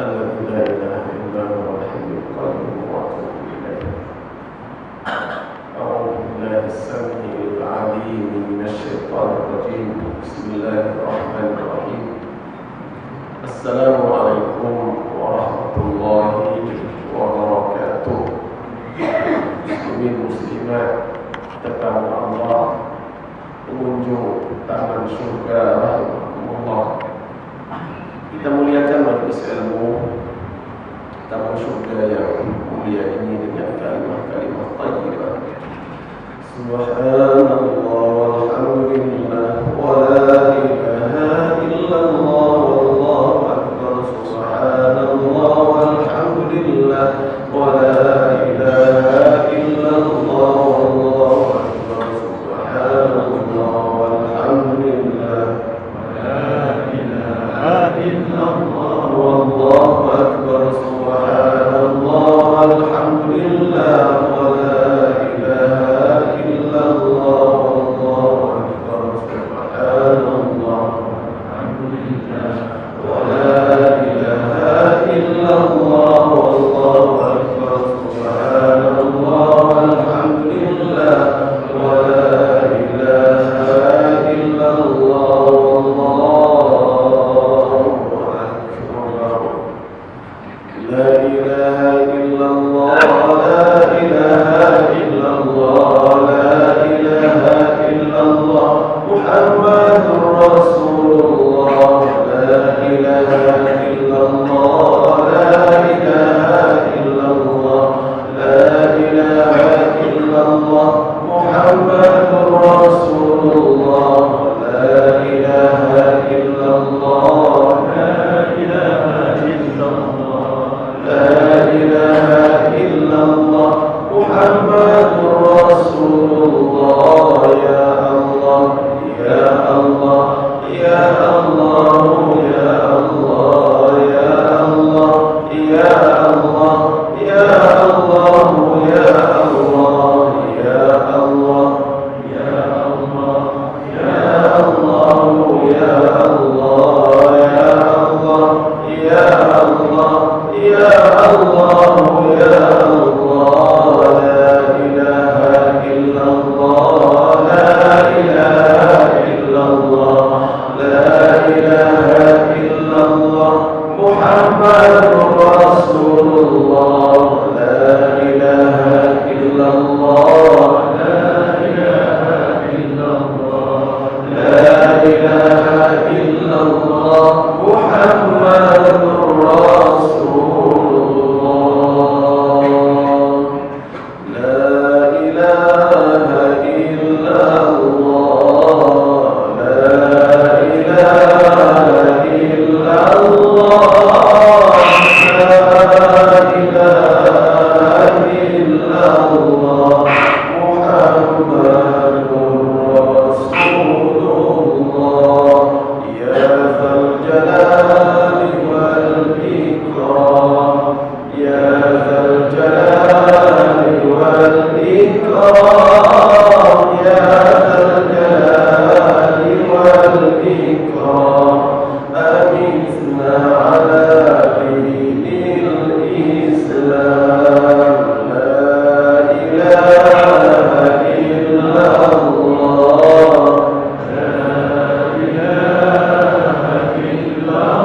الذي لا إله إلا هو الحي القيوم وأتوب إليه. أعوذ بالله السميع العليم من الشيطان الرجيم. بسم الله الرحمن الرحيم. السلام عليكم ورحمة الله وبركاته. Muslimin muslimat, tetangga Allah, pengunjung taman surga rahimahumullah. Kita muliakan majelis ilmu taman surga yang mulia ini dengan kalimat-kalimat thayyibah. Subhanallah walhamdulillah wa la ilaha illallah wallahu akbar. Subhanallah walhamdulillah wa la ilaha illallah wallahu akbar. Subhanallah walhamdulillah wa la ilaha illallah wallahu akbar. Subhanallah walhamdulillah wa la ilaha illallah wallahu akbar. Subhanallah walhamdulillah wa la ilaha illallah wallahu akbar. Subhanallah walhamdulillah wa la ilaha illallah wallahu akbar. La ilaha illallah, la ilaha illallah, la ilaha illallah, Muhammadur Rasulullah. La ilaha illallah, la ilaha illallah, la ilaha illallah, Muhammadur Rasulullah. La ilaha illallah, la ilaha illallah, la ilaha illallah, Muhammadur Rasulullah. Ya Allah, ya Allah, ya Allah, ya Allah, ya Allah, ya Allah, ya Allah, ya Allah, ya Allah, ya Allah, ya Allah, ya Allah, ya Allah, ya Allah, ya Allah, ya Allah. La ilaha illallah, la ilaha illallah, la ilaha illallah, Muhammadur Rasulullah. La ilaha illallah, la ilaha illallah, la ilaha illallah, Muhammadur Rasulullah. La ilaha illallah, la ilaha illallah, la ilaha illallah, Muhammadur Rasulullah. Ya Dzal Jalali wal Ikram, ya Dzal Jalali wal Ikram, ya Dzal Jalali wal Ikram. Amitna ala dinil Islam. La ilaha illallah, la ilaha illallah, la ilaha illallah,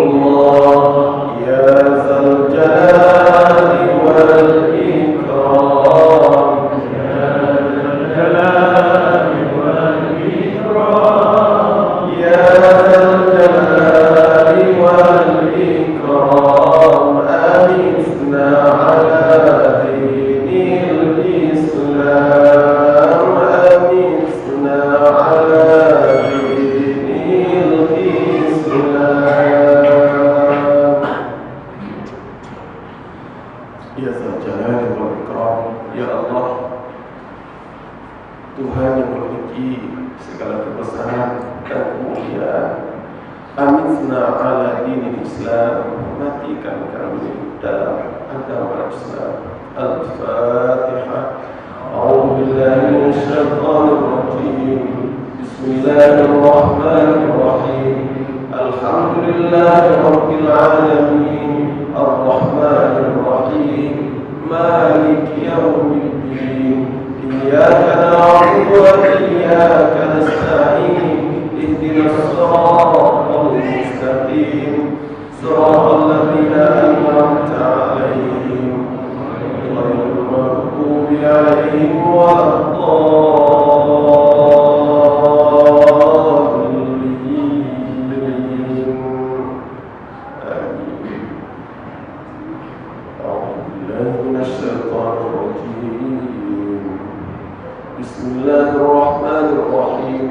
Rasulullah. Ya Dzal Jalali wal Ikram, ya Dzal Jalali wal Ikram, ya Dzal Jalali wal Ikram. Amitna ala dinil Islam, amitna ala dinil Islam. Ya Dzal Jalali wal Ikram, ya Allah, Tuhan yang memiliki segala kebesaran dan kemuliaan. Amitna ala dinil Islam, matikan kami dalam agama Islam. Al-Fatihah. مالك يوم الدين إياك نعبد وإياك نستعين اهدنا الصراط المستقيم صراط الذين أنعمت عليهم غير المغضوب عليهم ولا الضالين. آمين. أعوذ بالله من الشيطان الرجيم. بسم الله الرحمن الرحيم.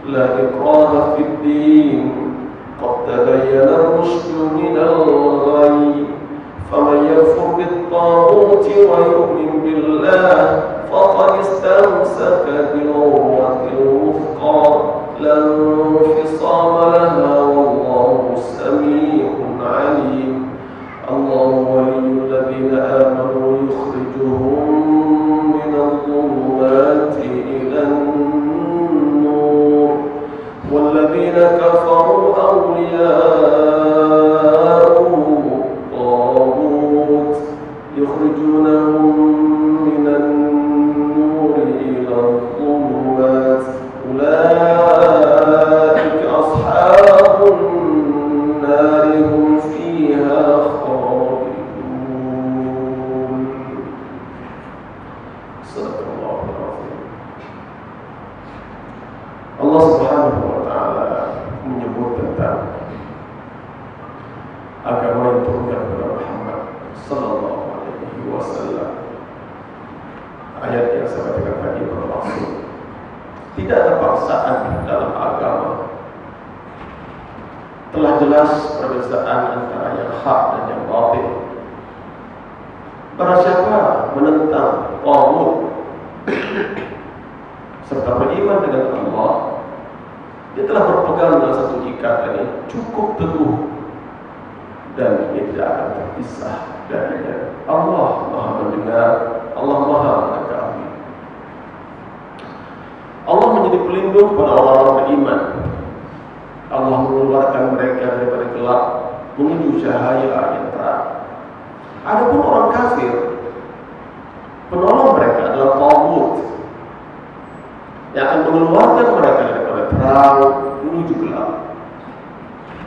لا إكراه في الدين قد تبين الرشد من الغي فمن يكفر بالطاغوت ويؤمن بالله فقد استمسك بالعروة الوثقى لا انفصام لها والله سميع عليم. الله ولي الذين آمنوا يخرجهم من الظلمات إلى النور والذين كفروا أولياءهم الطاغوت يخرجونهم من النور إلى الظلمات أولئك أصحاب النار هم فيها خالدون. صدق الله العظيم. Allah Subhanahu wa Ta'ala menyebut tentang agama yang diturunkan kepada Muhammad sallallahu alaihi wasallam. Ayat yang saya bacakan tadi bermaksud tidak ada paksaan dalam agama. Telah jelas perbedaan antara yang hak dan yang batil. Barang siapa menentang taghut serta beriman dengan Allah, dia telah berpegang dalam satu ikatan yang cukup teguh dan dia tidak akan terpisah darinya. Allah Maha mendengar, Allah Maha mengetahui. Allah menjadi pelindung kepada orang-orang beriman. Allah mengeluarkan mereka daripada gelap menuju cahaya yang terang. Adapun orang kafir, penolong mereka adalah taghut yang akan mengeluarkan mereka daripada terang menuju gelap.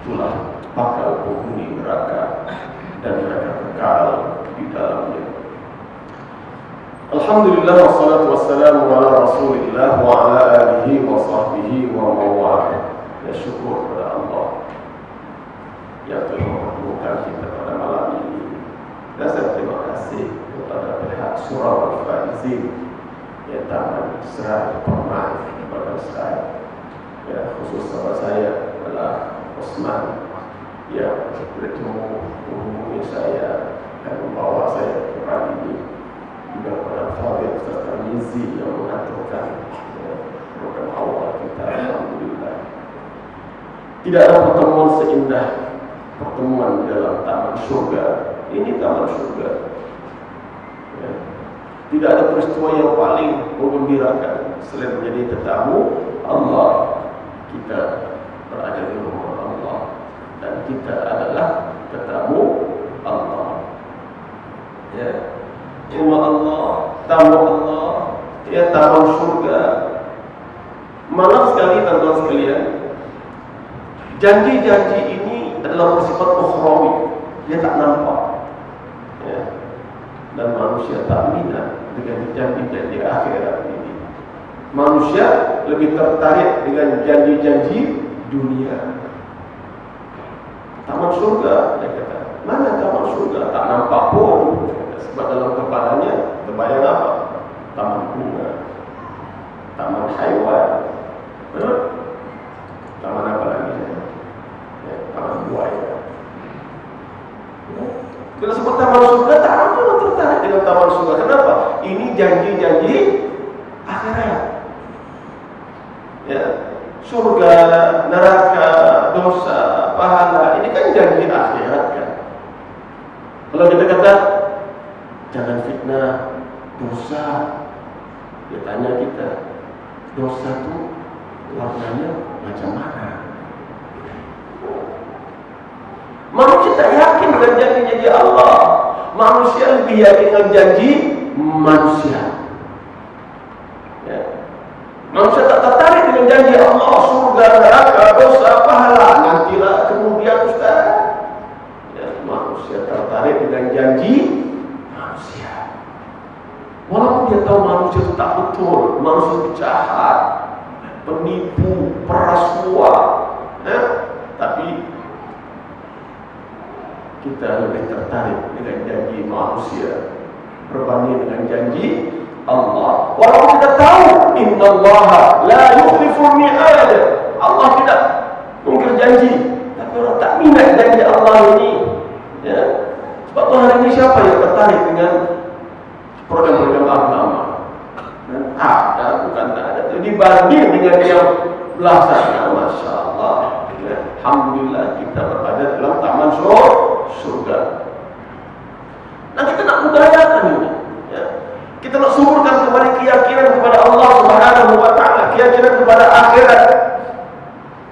Itulah bakal penghuni neraka dan mereka kekal di dalamnya. Alhamdulillah wassalatu wassalamu ala Rasulillah wa ala alihi wa sahbihi wa mawala. Ya syukur kepada Allah yang telah mempertemukan kita pada malam ini. Dan saya terima kasih kepada pihak Surah Al-Faizin yang Taman Serai Permai kepada saya. Ya, khusus sahabat saya adalah Osman yang bertemu menghubungi saya dan membawa saya ke pagi ini. Juga kepada Fadil serta Mizi yang mengaturkan program awal kita. Alhamdulillah. Tidak ada pertemuan seindah pertemuan di dalam taman surga. Ini taman surga. Ya. Tidak ada peristiwa yang paling menggembirakan selain menjadi tetamu Allah. Kita berada di rumah Allah dan kita adalah tetamu Allah. Ya. Rumah Allah, tamu Allah, ya taman surga. Malam sekali tuan-tuan sekalian, janji-janji ini adalah bersifat ukhrawi, dia tak nampak. Ya. Dan manusia tak minat dengan janji-janji akhirat ini. Manusia lebih tertarik dengan janji-janji dunia. Taman surga, dia kata, mana taman surga? Tak nampak pun. Sebab dalam kepalanya terbayang apa? Taman bunga, taman haiwan, taman apa lagi? Ya, taman buaya. Kalau sebut taman surga, tak apa orang tertarik dengan taman surga. Kenapa? Ini janji-janji akhirat. Ya, surga, neraka, dosa, pahala, ini kan janji akhirat kan. Kalau kita kata jangan fitnah, dosa, dia tanya kita, dosa itu warnanya macam mana? Manusia tak yakin dengan janji-janji Allah. Manusia lebih yakin dengan janji manusia. Ya. Manusia tak tertarik dengan janji Allah, surga, neraka, dosa, pahala, nantilah kemudian Ustaz. Ya, manusia tertarik dengan janji manusia. Walaupun dia tahu manusia itu tak betul, manusia itu jahat, penipu, perasuah, ya, tapi kita lebih tertarik dengan janji manusia berbanding dengan janji Allah. Walaupun kita tahu innallaha la yukhliful mi'ad, Allah tidak mungkir janji, tapi orang tak minat janji Allah ini. Ya. Sebab tu hari ini siapa yang tertarik dengan program-program agama? Ada, bukan tak ada. Dibanding dengan yang belah sana, Masya Allah. Ya. Alhamdulillah kita berada dalam taman surga. Nah, kita nak budayakan ini. Ya. Kita nak suburkan kembali keyakinan kepada Allah Subhanahu wa Ta'ala, keyakinan kepada akhirat.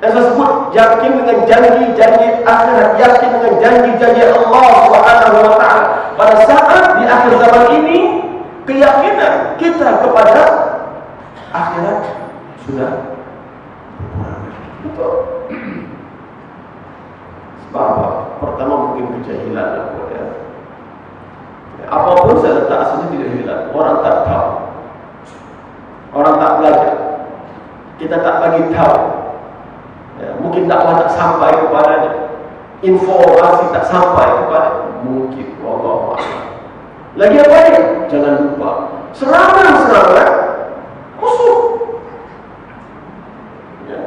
Yang saya sebut yakin dengan janji-janji akhirat, yakin dengan janji-janji Allah Subhanahu wa Ta'ala. Pada saat di akhir zaman ini, keyakinan kita kepada akhirat sudah berkurang. Betul. Sebab apa? Pertama mungkin kejahilan. Apapun saya letak aslinya tidak hilang. Orang tak tahu, orang tak belajar, kita tak bagi tahu. Ya, mungkin dakwah tak sampai kepadanya, informasi tak sampai kepada mungkin. Wallahu a'lam. Lagi apa ni? Jangan lupa serangan musuh. Ya.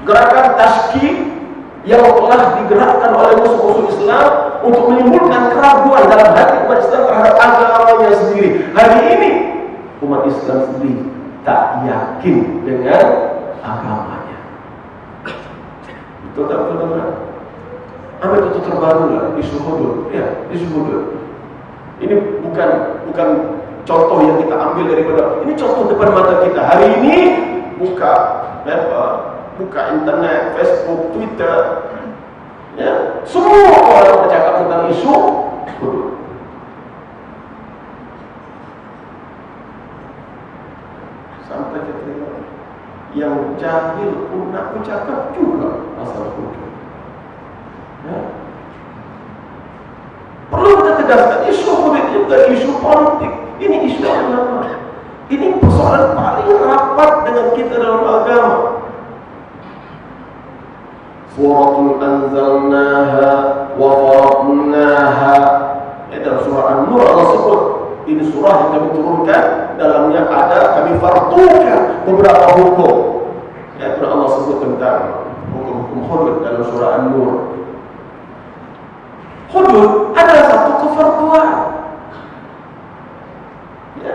Gerakan tashkik yang telah digerakkan oleh musuh-musuh Islam untuk menimbulkan keraguan dalam hati umat Islam terhadap agamanya sendiri. Hari ini umat Islam sendiri tak yakin dengan agamanya. Betul tak betul teman? Ambil contoh terbaru lah, isu hudud. Ya, isu hudud. Ini bukan contoh yang kita ambil daripada, ini contoh depan mata kita. Hari ini buka internet, Facebook, Twitter, ya, semua orang bercakap tentang isu hudud. Sampai ketika yang jahil pun nak bercakap juga pasal hudud. Ya. Perlu kita tegaskan, isu hudud ini bukan isu politik, ini isu agama. Ini persoalan paling rapat dengan kita dalam agama. Suratul anzalnaha wa faradnaha. Dalam surah An-Nur Allah sebut, ini surah yang kami turunkan, dalamnya ada kami fardukan beberapa hukum. Ya, itu Allah sebut tentang hukum-hukum hudud dalam surah An-Nur. Hudud adalah satu kefarduan. Ya.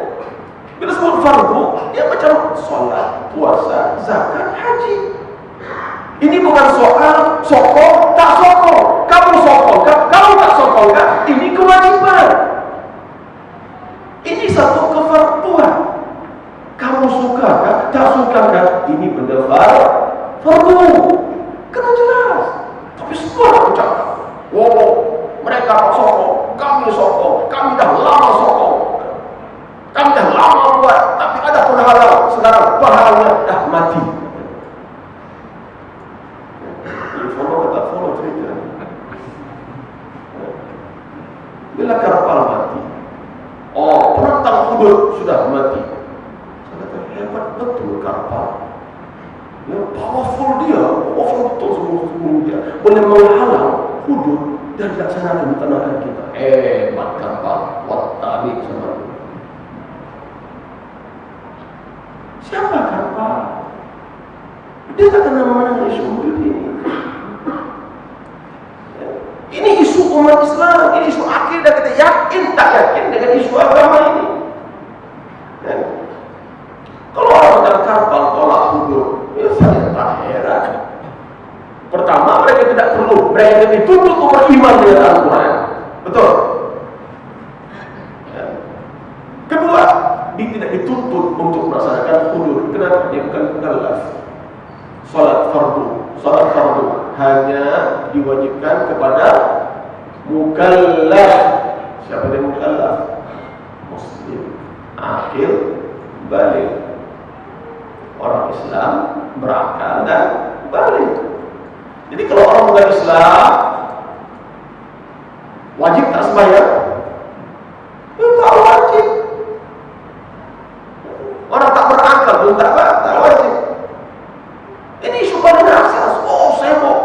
Bila sebut fardu, ya macam solat, puasa, zakat, haji. Ini bukan soal sokong, tak sokong. Kamu sokong, kamu tak sokong, ini kewajiban. Ini satu kefarduan. Kamu suka, tak suka, ini benda fardu. Kena jelas. Tapi semua aku cakap, mereka sokong, kami sokong, kami dah lama sokong, kami dah lama buat, tapi ada penghalang. Sekarang pahalanya dah mati. Bila kapal mati, penentang hudud sudah mati. Saya kata, hebat betul kapal. Ya, powerful betul semua dia. Boleh menghalang hudud dan dilaksanakan di tanah air kita. Hebat kapal, wattani sama. Siapa kapal? Dia tak kenal mana isu hudud ini. Ini isu umat Islam, ini isu akidah. Kita yakin tak yakin dengan isu agama ini. Ya. Kalau orang sedang kapal tolak hudud, ya saya tak heran. Pertama, mereka tidak perlu, mereka dituntut untuk beriman dengan Al-Quran. Betul? Ya. Kedua, dia tidak dituntut untuk melaksanakan hudud. Kenapa? Dia bukan mukallaf. Salat fardu hanya diwajibkan kepada mukallaf. Siapa dia mukallaf? Muslim, akil, balik. Orang Islam berakal dan balik. Jadi kalau orang bukan Islam wajib tak sembahyang? Tak wajib. Orang tak berakal pun tak wajib. Ini syubhat asas. Oh, sibuk.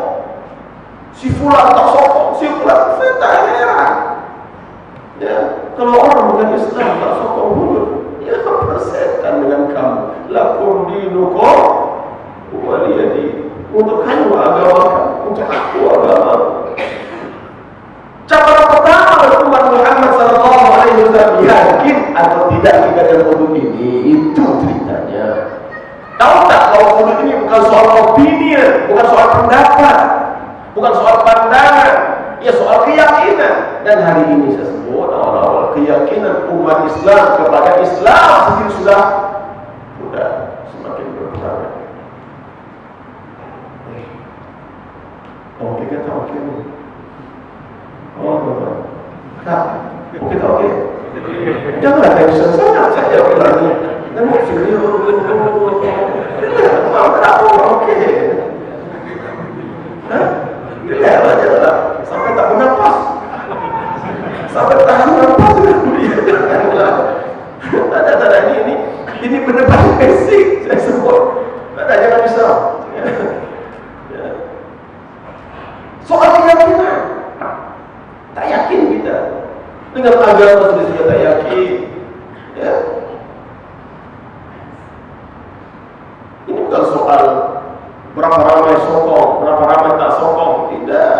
Si fulan tak sokong, si fulan saya tak heran. Ya, kalau orang bukan Islam tak sokong mulut, ya persetan dengan kamu. Lakum dinukum waliyadi. Untuk kamu agama kamu, untuk aku agama. Cara pertama umat Muhammad sallallahu alaihi wasallam yakin atau tidak dengan hudud ini, itu ceritanya. Tahu tak kalau hudud ini bukan soal opini, bukan soal pendapat, bukan soal pandangan, ya soal keyakinan. Dan hari ini saya sebut awal-awal keyakinan umat Islam kepada Islam sendiri sudah semakin berkurang. Oke, kita oke. Oh, Kak, kita oke. Janganlah tension sangat saja bilangnya. Dan maksudnya, mau kenapa oke? Hah? Tidak aja lah. Sampai tak bernafas. Sampai tahan nafas sudah Tanda-tanda ini benar-benar basic. Saya sebut. Tanda jangan risau. Soal keyakinan, tak yakin kita dengan agama sendiri sudah tak yakin. Ya. Ini bukan soal berapa ramai sokong, berapa ramai tak sokong, tidak.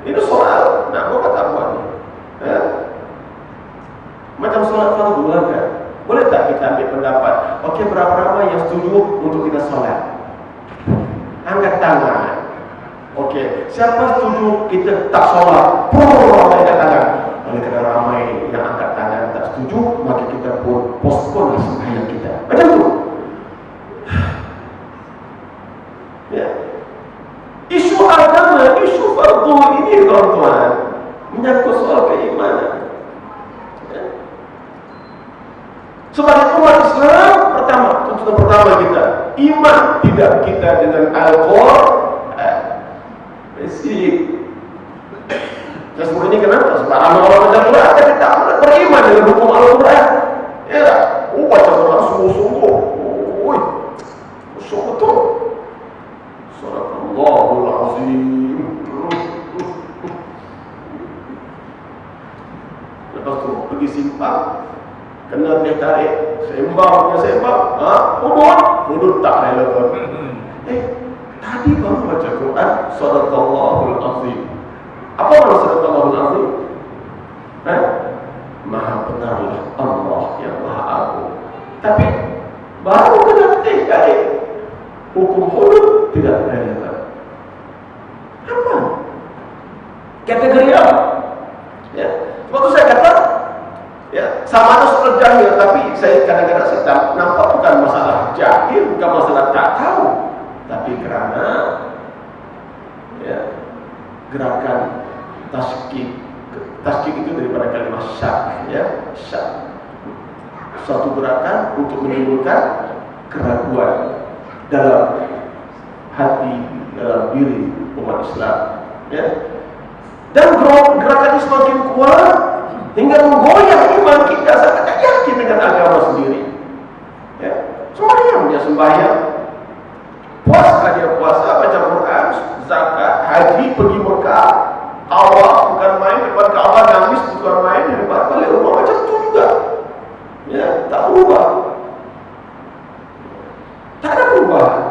Ini soal nak buat tak buat. Ya. Macam solat fardu kan, boleh tak kita ambil pendapat? Okey, berapa ramai yang setuju untuk kita solat? Angkat tangan. Okey, siapa setuju kita tak solat? Ramai angkat tangan. Oleh kerana ramai yang angkat tangan tak setuju, maka kita pun postpone sembahyang kita. Macam tu. Ya. Isu agama, isu fardu ini tuan-tuan menyangkut soal keimanan. Ya. Sebagai umat Islam, tuntutan pertama kita, iman tidak kita dengan Al-Quran. Basic. Saya sebut ini kenapa? Sebab orang baca Quran kita tak beriman dengan hukum Al-Quran. Ya, baca Quran sungguh-sungguh. Oi, sungguh betul. Subhanallahul azim. Lepas tu pergi simpang, kena teh tarik, sembang, hudud tak relevan. Tadi baru baca Quran, sadaqallahul azim. Apa maksud sadaqallahul azim? Maha benarlah Allah yang Maha Agung. Tapi baru kena tarik, hukum hudud tidak relevan. Apa? Kategori apa? Ya, waktu saya kata, ya, sama ada soal jahil, tapi saya kadang-kadang saya nampak bukan masalah jahil, bukan masalah tak tahu, tapi kerana ya, gerakan tasqik itu daripada kalimat syak, ya, syak, suatu gerakan untuk menimbulkan keraguan dalam hati, dalam diri umat Islam, ya. Dan gerakan ini semakin kuat hingga menggoyah iman kita. Saya tak yakin dengan agama sendiri, ya. Sembahyang dia sembahyang, puasa dia puasa, baca Quran, zakat, haji, pergi Mekah, tawaf bukan main, depan Kaabah nangis bukan main, di depan balik rumah macam itu juga, ya, tak berubah, tak ada perubahan.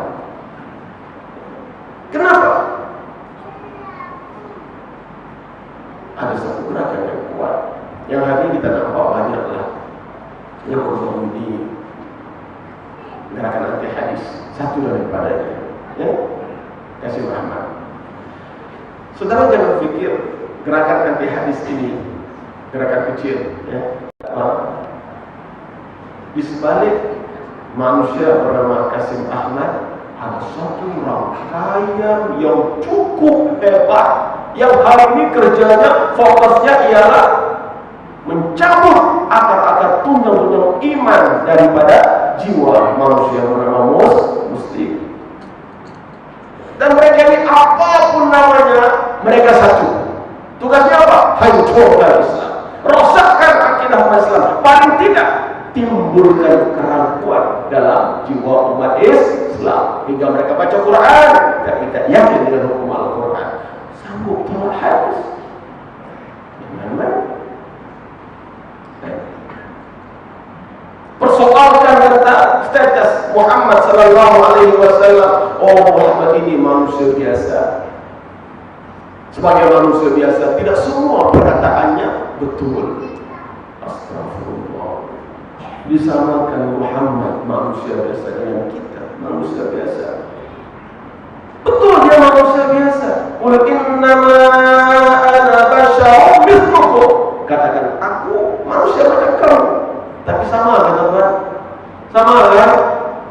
Kenapa? Ada satu gerakan yang kuat yang hari ini kita nampak banyaklah yang berbau ini, gerakan anti hadis, satu daripadanya, ya, kasih rahmat. Saudara jangan fikir gerakan anti hadis ini gerakan kecil, ya. Di sebalik manusia bernama Kasim Ahmad ada satu rangkaian yang cukup hebat yang hari ini kerjanya, fokusnya ialah mencabut akar-akar tunang-tunang iman daripada jiwa manusia bernama Muslim. Dan mereka ini apapun namanya, mereka satu. Tugasnya apa? Hancurkan Islam, rosakkan akidah umat Islam, paling tidak timbulkan keraguan dalam jiwa umat Islam hingga mereka baca Quran dan tidak yakin dengan hukum Al-Quran, sanggup tolak hadis dengan baik. Persoalkan tentang status Muhammad sallallahu alaihi wasallam. Oh, Muhammad ini manusia biasa. Sebagai manusia biasa, tidak semua perkataannya betul. Astagfirullah. Disamakan Muhammad manusia biasa dengan kita manusia biasa. Betul, dia manusia biasa. Qul innama ana basyarun mithlukum. Katakan, aku manusia macam kamu. Tapi sama kan teman? Sama kan?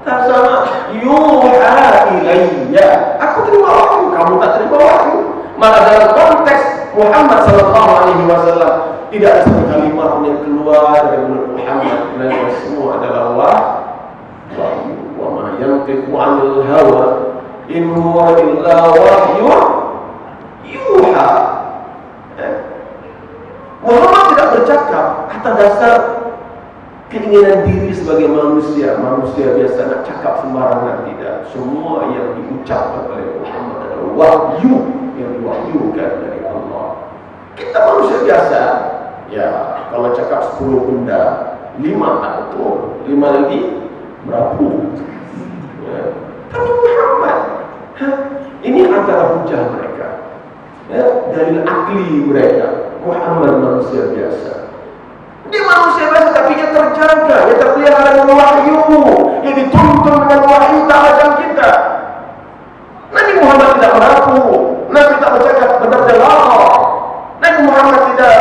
Tak sama. Yuha ilayya. Aku terima wahyu, kamu tak terima wahyu. Malah dalam konteks Muhammad sallallahu alaihi wasallam tidak ada satu kalimat yang keluar dari mulut Muhammad, dan semua adalah wahyu. Wa ma yantiqu 'anil hawa in huwa illa wahyun yuha. Muhammad tidak bercakap atas dasar keinginan diri sebagai manusia biasa nak cakap sembarangan, tidak. Semua yang diucapkan oleh Muhammad adalah wahyu yang diwahyukan dari Allah. Kita manusia biasa, ya kalau cakap 10 benda, 5 tak betul, 5 lagi berapa? Ya. Tapi Muhammad, ini antara hujah mereka, ya, dalil akli mereka. Muhammad manusia biasa. Dia manusia biasa, tapi dia terjaga, dia terpelihara dengan wahyu, dia dituntun dengan wahyu, tak macam kita. Nabi Muhammad tidak merapu, Nabi tak bercakap benar jelas. Nabi Muhammad tidak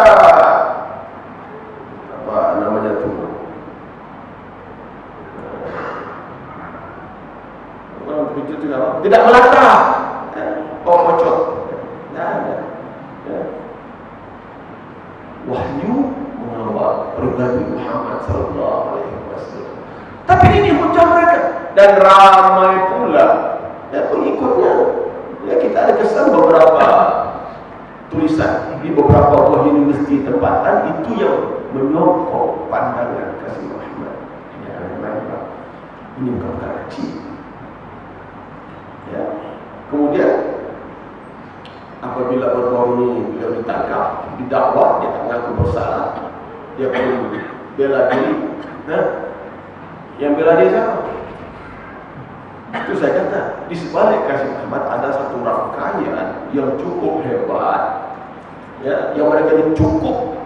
apa namanya tu, tidak melangkah, pocot, tidak ada. Wahyu mengawal pribadi Muhammad sallallahu alaihi wasallam. Tapi ini hujah mereka, dan ramai pula pengikutnya. Ya, kita ada kesan beberapa tulisan di beberapa buah universiti tempatan itu yang menyokong pandangan Qasim Muhammad. Ya, memang ini bukan perkara kecil. Ya. Kemudian apabila berbau ini beliau ditangkap, didakwa, dia tak mengaku bersalah, dia perlu bela diri. Yang bela diri siapa? Itu saya kata, di sebalik Qasim Muhammad ada satu rangkaian yang cukup hebat, ya, yang mereka ini cukup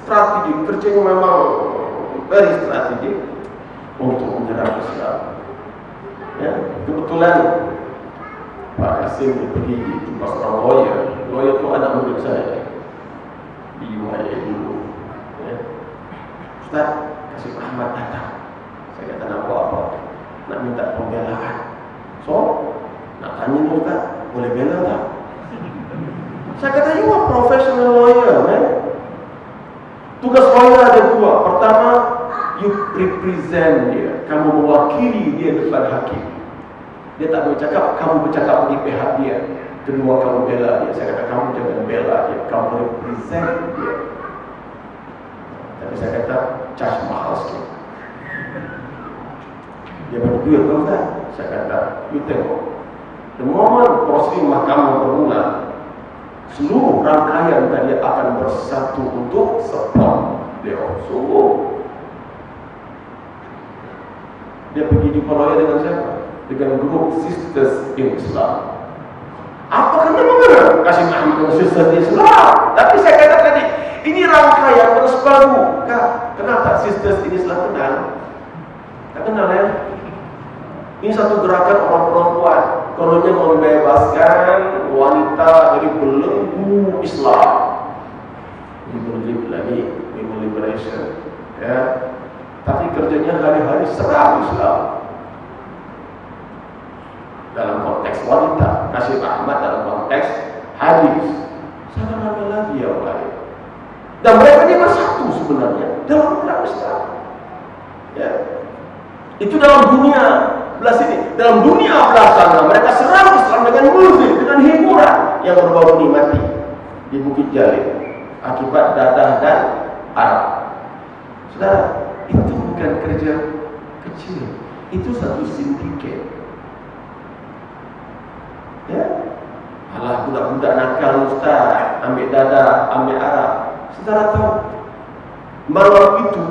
strategi, kerjanya memang very strategik untuk menyerang Islam. Ya, kebetulan Pak Qasim pergi jumpa seorang lawyer itu anak murid saya di UIA dulu. Ya. Ustaz, Qasim Muhammad datang. Saya kata, nak buat apa? Nak minta pembelaan. So, nak tanya ni Ustaz, boleh bela tak? Saya kata, you are professional lawyer, man. Tugas lawyer ada dua. Pertama, you represent dia. Kamu mewakili dia depan hakim. Dia tak boleh cakap, kamu bercakap di pihak dia. Kedua, kamu bela dia. Saya kata, kamu jangan bela dia, kamu represent dia. Tapi saya kata, charge mahal sikit. Dia berdua, tahu tak? Saya kata, you tengok, the moment proses mahkamah bermula, seluruh rangkaian tadi akan bersatu untuk support dia. Sungguh. Dia pergi jumpa lawyer dengan siapa? Dengan grup Sisters in Islam. Apakah memang benar Qasim Muhammad dengan Sisters in Islam? Tapi saya kata tadi, ini rangkaian terus baru. Kenapa Sisters in Islam kenal? Tak kenal ya? Ini satu gerakan orang perempuan, kononnya membebaskan wanita dari belenggu Islam. Lagi women liberation, ya. Tapi kerjanya hari-hari serang Islam. Dalam konteks wanita, Qasim Ahmad dalam konteks hadis, sana ada lagi yang lain. Dan mereka ini bersatu sebenarnya dalam perang Islam. Ya. Itu dalam dunia belah sini, dalam dunia belah sana mereka serang Islam dengan musik, dengan hiburan yang berbau mati di Bukit Jalil akibat dadah dan Arab. Saudara, itu bukan kerja kecil, itu satu sindiket. Ya, alah budak-budak nakal Ustaz, ambil dadah, ambil Arab. Saudara tahu, malam itu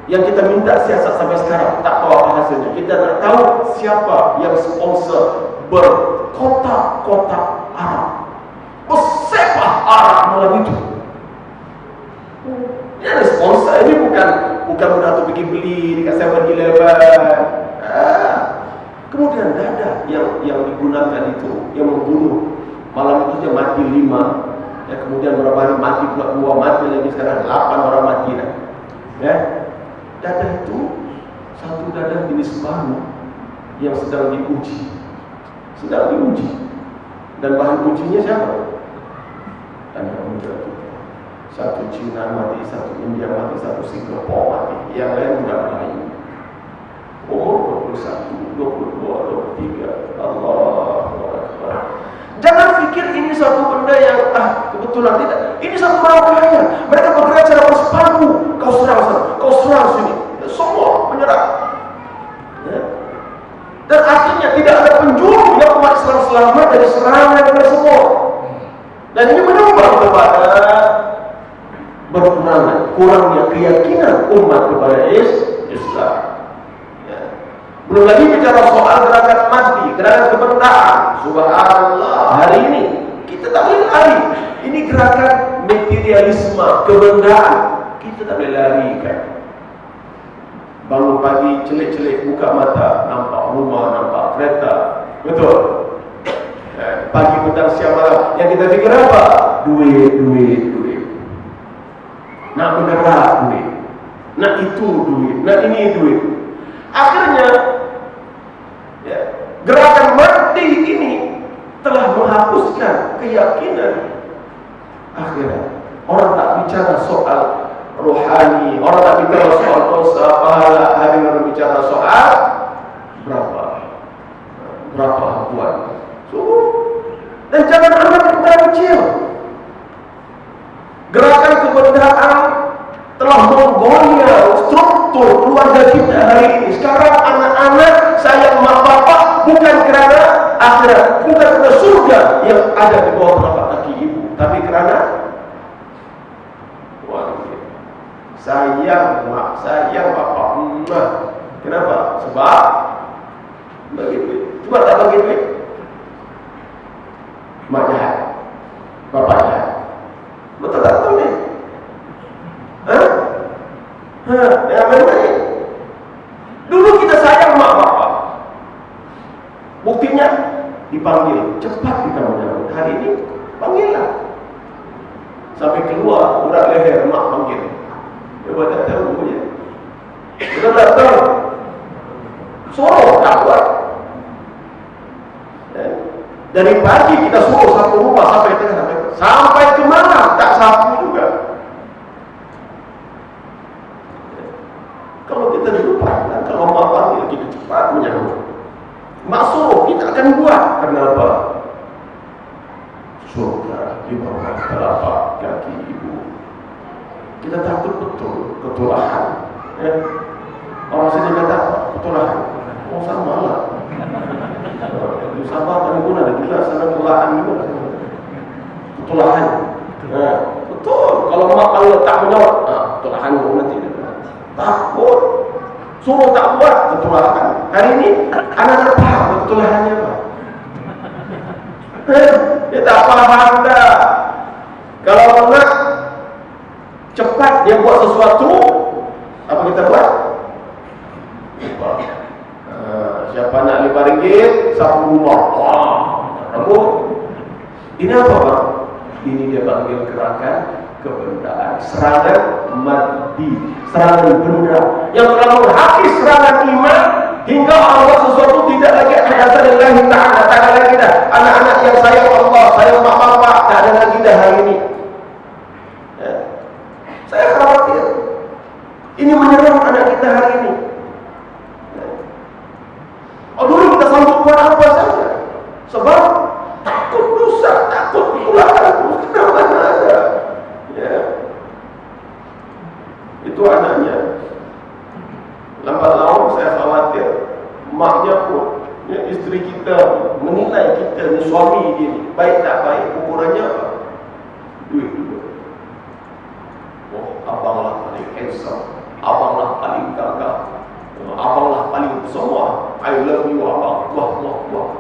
yang kita minta siasat sampai sekarang tak tahu apa hasilnya. Kita nak tahu siapa yang sponsor berkotak-kotak Arab, bersepah Arab malam itu. Ini ada sponsor, ini bukan mudah tu pergi beli dekat 7-Eleven. Kemudian dadah yang digunakan itu, yang membunuh malam itu dia mati 5. Ya, kemudian beberapa hari mati pula 2, mati lagi sekarang 8 orang mati dah. Ya. Dadah itu satu dadah jenis baru yang sedang diuji. Dan bahan ujinya siapa? Anak muda itu. Satu Cina mati, satu India mati, satu Singapura mati. Yang lain budak Melayu. Umur 21, 22, 23. Allahu Akbar. Jangan fikir ini satu benda yang kebetulan, tidak. Ini satu rangkaian. Mereka bergerak secara bersepadu. Kau serang sana, kau serang sini. Semua menyerang. Ya. Dan akhirnya tidak ada penjuru yang umat Islam selamat dari serangan tersebut. Dan ini menyumbang kepada kurangnya keyakinan umat kepada Islam. Ya. Belum lagi bicara soal gerakan mati, gerakan kebendaan. Subhanallah, hari ini kita tak boleh lari. Ini gerakan materialisme, kebendaan. Kita tak boleh larikan. Bangun pagi, celik-celik, buka mata, nampak rumah, nampak kereta. Betul? Pagi, petang, siang, malam. Yang kita fikir apa? Duit. Nak bergerak duit. Nak itu duit. Nak ini duit. Akhirnya, ya, gerakan mati ini telah menghapuskan keyakinan. Akhirnya, orang tak bicara soal rohani, orang tak bicara soal dosa, pahala, hari orang bicara soal berapa buat. Dan jangan anggap kita kecil. Gerakan kebendaan telah menggoyah struktur keluarga kita hari ini. Sekarang anak-anak sayang mak bapak bukan kerana akhirat, bukan kerana surga yang ada di bawah telapak kaki ibu, tapi kerana sayang mak, sayang bapak. Kenapa? Sebab bagi duit. Cuma tak bagi duit, mak jahat, bapak jahat. Betul tak betul ni? Yang mana-mana. Dulu kita sayang mak bapak, buktinya dipanggil, cepat kita menyambut. Hari ini panggillah sampai keluar urat leher, mak panggil. Coba tak tahu punya. Kita tak tahu. Suruh tak buat. Dari pagi kita suruh sapu rumah sampai tengah, sampai ke mana tak sapu juga. Kalau kita dilupakan, kalau mak panggil kita cepat menyambut. Mak suruh kita akan buat. Kenapa? Surga di bawah telapak kaki ibu. Kita takut betul ketulahan. Orang sini kata apa? Ketulahan. Oh sama lah. Di Sabah kami pun ada juga sana ketulahan juga. Ketulahan. Betul. Kalau mak kalau tak menjawab, ketulahan pun nanti. Takut. Suruh tak buat, ketulahan. Hari ini anak tak faham ketulahannya apa. Dia tak faham dah. Kalau nak cepat dia buat sesuatu, apa kita buat? Siapa nak RM5, sapu rumah. Aku ini apa bang? Ini dia panggil gerakan kebendaan, serangan mati, serangan benda yang telah menghapus serangan iman, Hingga Allah sesuatu tidak lagi ada lillahi ta'ala, tak ada lagi dah. Anak-anak yang sayang Allah, sayang mak bapak, tak ada lagi dah hari ini. Ya. Saya khawatir ini menyerang anak kita hari ini. Ya. Oh, dulu kita sanggup buat apa saja, sebab takut dosa, takut ketularan, kenapa ada? Ya. Itu anaknya. Lambat laun saya khawatir maknya pun, ya, isteri kita menilai kita ni suami dia ni baik tak baik, ukurannya apa? Duit juga. Oh, abanglah paling handsome, abanglah paling gagah, abanglah paling semua. I love you abang. Wah, wah, wah.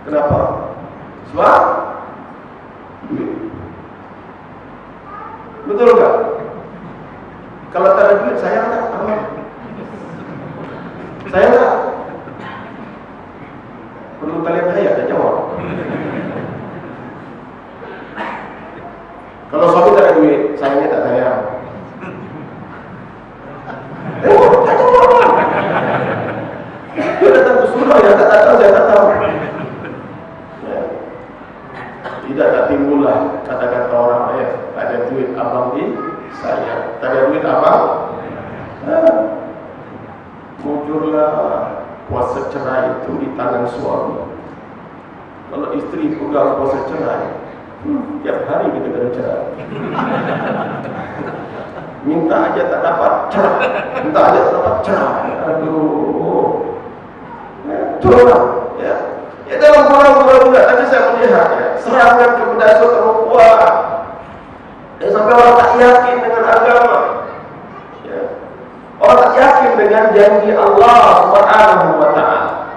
Kenapa? Sebab duit. Betul tak? Kalau tak ada duit, sayang tak? Sayang tak? Perlu kalian hayat dan jawab. Kalau suami tak ada duit, sayangnya tak sayang. Tak jawab. Dia datang ke surau, yang tak datang, saya tak tahu. Ya. Tidak tak timbullah kata-kata orang, tak ada duit abang ni sayang, tak ada duit abang. Mujurlah kuasa cerai itu di tangan suami. Kalau isteri pegang kuasa cerai, tiap hari kita kena cerai. Minta aja tak dapat cerai, minta aja tak dapat cerai. Aduh, itulah ya. Ya, dalam orang-orang juga tadi saya melihat ya, serangan kepada suatu perempuan. Dan sampai orang tak yakin dengan agama. Orang tak yakin dengan janji Allah Subhanahu wa ta'ala.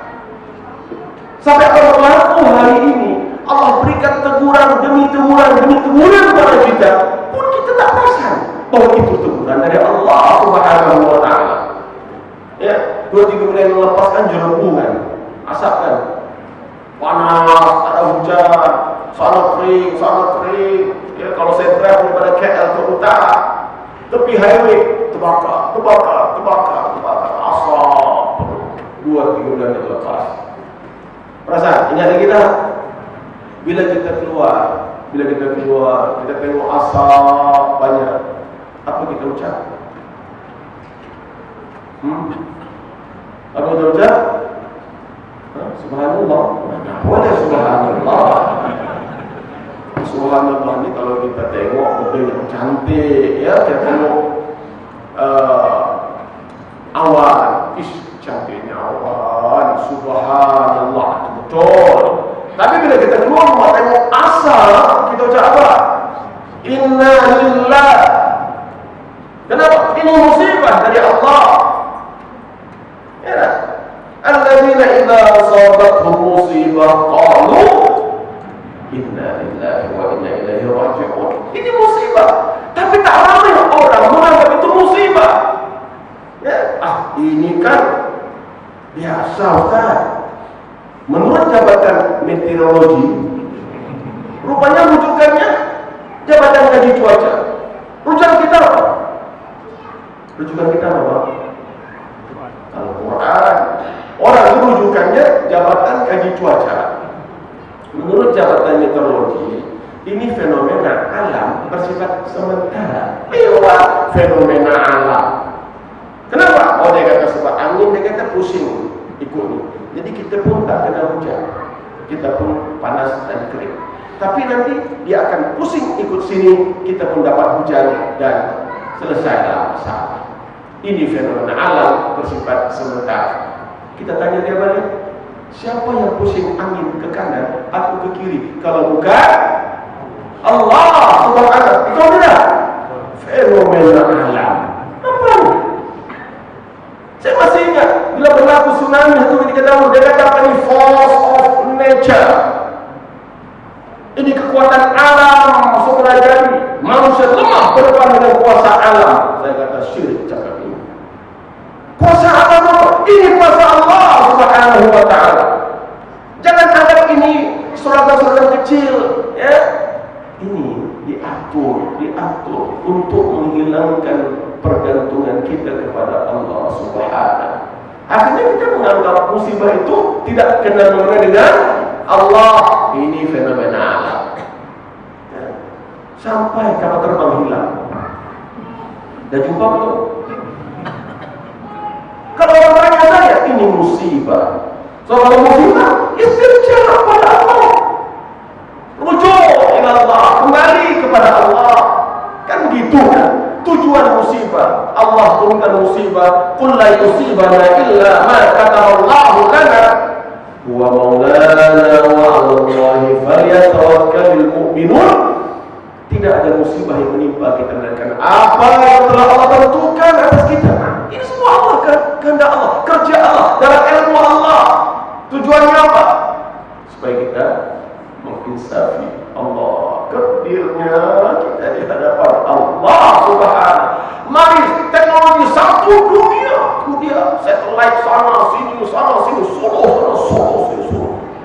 Sampai kalau berlaku hari ini, Allah berikan teguran demi teguran demi teguran kepada kita, pun kita tak perasan bahwa itu teguran dari Allah Subhanahu wa ta'ala. Ya, 2-3 bulan yang lepas kan jerembungan, asap kan, panas, tak ada hujan, sana kering. Ya, kalau saya drive daripada KL ke utara, tepi highway terbakar, asap 2-3 bulan yang lepas. Perasaan, ingat lagi tak? Bila kita keluar, kita tengok asap banyak, apa kita ucap? Apa kita ucap? Subhanallah. Boleh subhanallah. Subhanallah ni kalau kita tengok benda yang cantik, ya, kita tengok awan, cantiknya awan, subhanallah, itu betul. Tapi bila kita keluar rumah tengok asap, kita ucap apa? Inna lillah. Kenapa? Ini musibah dari Allah. Ya, alladzina idza asabatuhum musibah qalu inna lillahi wa inna ilaihi raji'un. Ini musibah, tapi tak ramai orang menganggap itu musibah. Ya, ini kan biasa Ustaz. Menurut Jabatan Meteorologi, rupanya rujukannya Jabatan Kaji Cuaca. Rujukan kita apa? Al-Quran. Orang itu rujukannya Jabatan Kaji Cuaca. Menurut Jabatan Meteorologi, ini fenomena alam bersifat sementara. Fenomena alam. Kenapa? Oh, dia kata sebab angin, dia kata pusing ikut ni. Jadi kita pun tak kena hujan, kita pun panas dan kering. Tapi nanti dia akan pusing ikut sini, kita pun dapat hujan dan selesailah masalah. Ini fenomena alam bersifat sementara. Kita tanya dia balik, siapa yang pusing angin ke kanan atau ke kiri? Kalau bukan Allah Subhanahu. Betul tidak? Fenomena alam. Apa ini? Saya masih ingat bila berlaku tsunami itu ketika dahulu, dia kata apa ni? Force of nature. Ini kekuatan alam semula jadi. Manusia lemah berdepan dengan kuasa alam. Saya kata syirik cakap ini. Kuasa alam apa? Ini kuasa Allah Subhanahu wa ta'ala. Jangan anggap ini suratan-suratan kecil, ya. Ini diatur untuk menghilangkan pergantungan kita kepada Allah Subhanahu. Akhirnya kita menganggap musibah itu tidak kena-mengena dengan Allah. Ini fenomena alam. Sampai kapal terbang hilang. Dan jumpa belum? Kalau orang tanya saya, ini musibah. Soal musibah, istirja pada Allah. Rujuk ila Allah, kembali kepada Allah. Kan begitu kan? Tujuan musibah, Allah turunkan musibah, qul la yusibana illa ma kataballahu lana huwa maulana wa 'alallahi falyatawakkalul mu'minun. Tidak ada musibah yang menimpa kita melainkan apa yang telah Allah tentukan atas kita. Ini semua Allah kan, kehendak Allah, kerja Allah, dalam ilmu Allah. Tujuannya apa? Supaya kita menginsafi Allah, kedirnya kita di hadapan Allah Subhanahu. Mari teknologi satu dunia, kemudian satelit sana sini, Solo sini.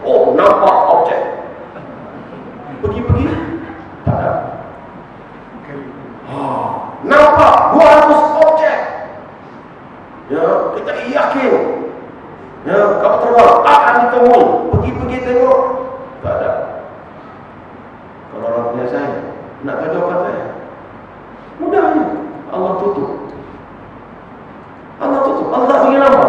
Oh, nampak objek. Pergi, tak ada. Nampak 200 objek. Ya, kita yakin. Ya, kapal terbang akan ditemui. Pergi tengok, tak ada. Kalau orang punya saya, nak jawaban saya, mudah aja. Allah tutup. Allah ingin apa?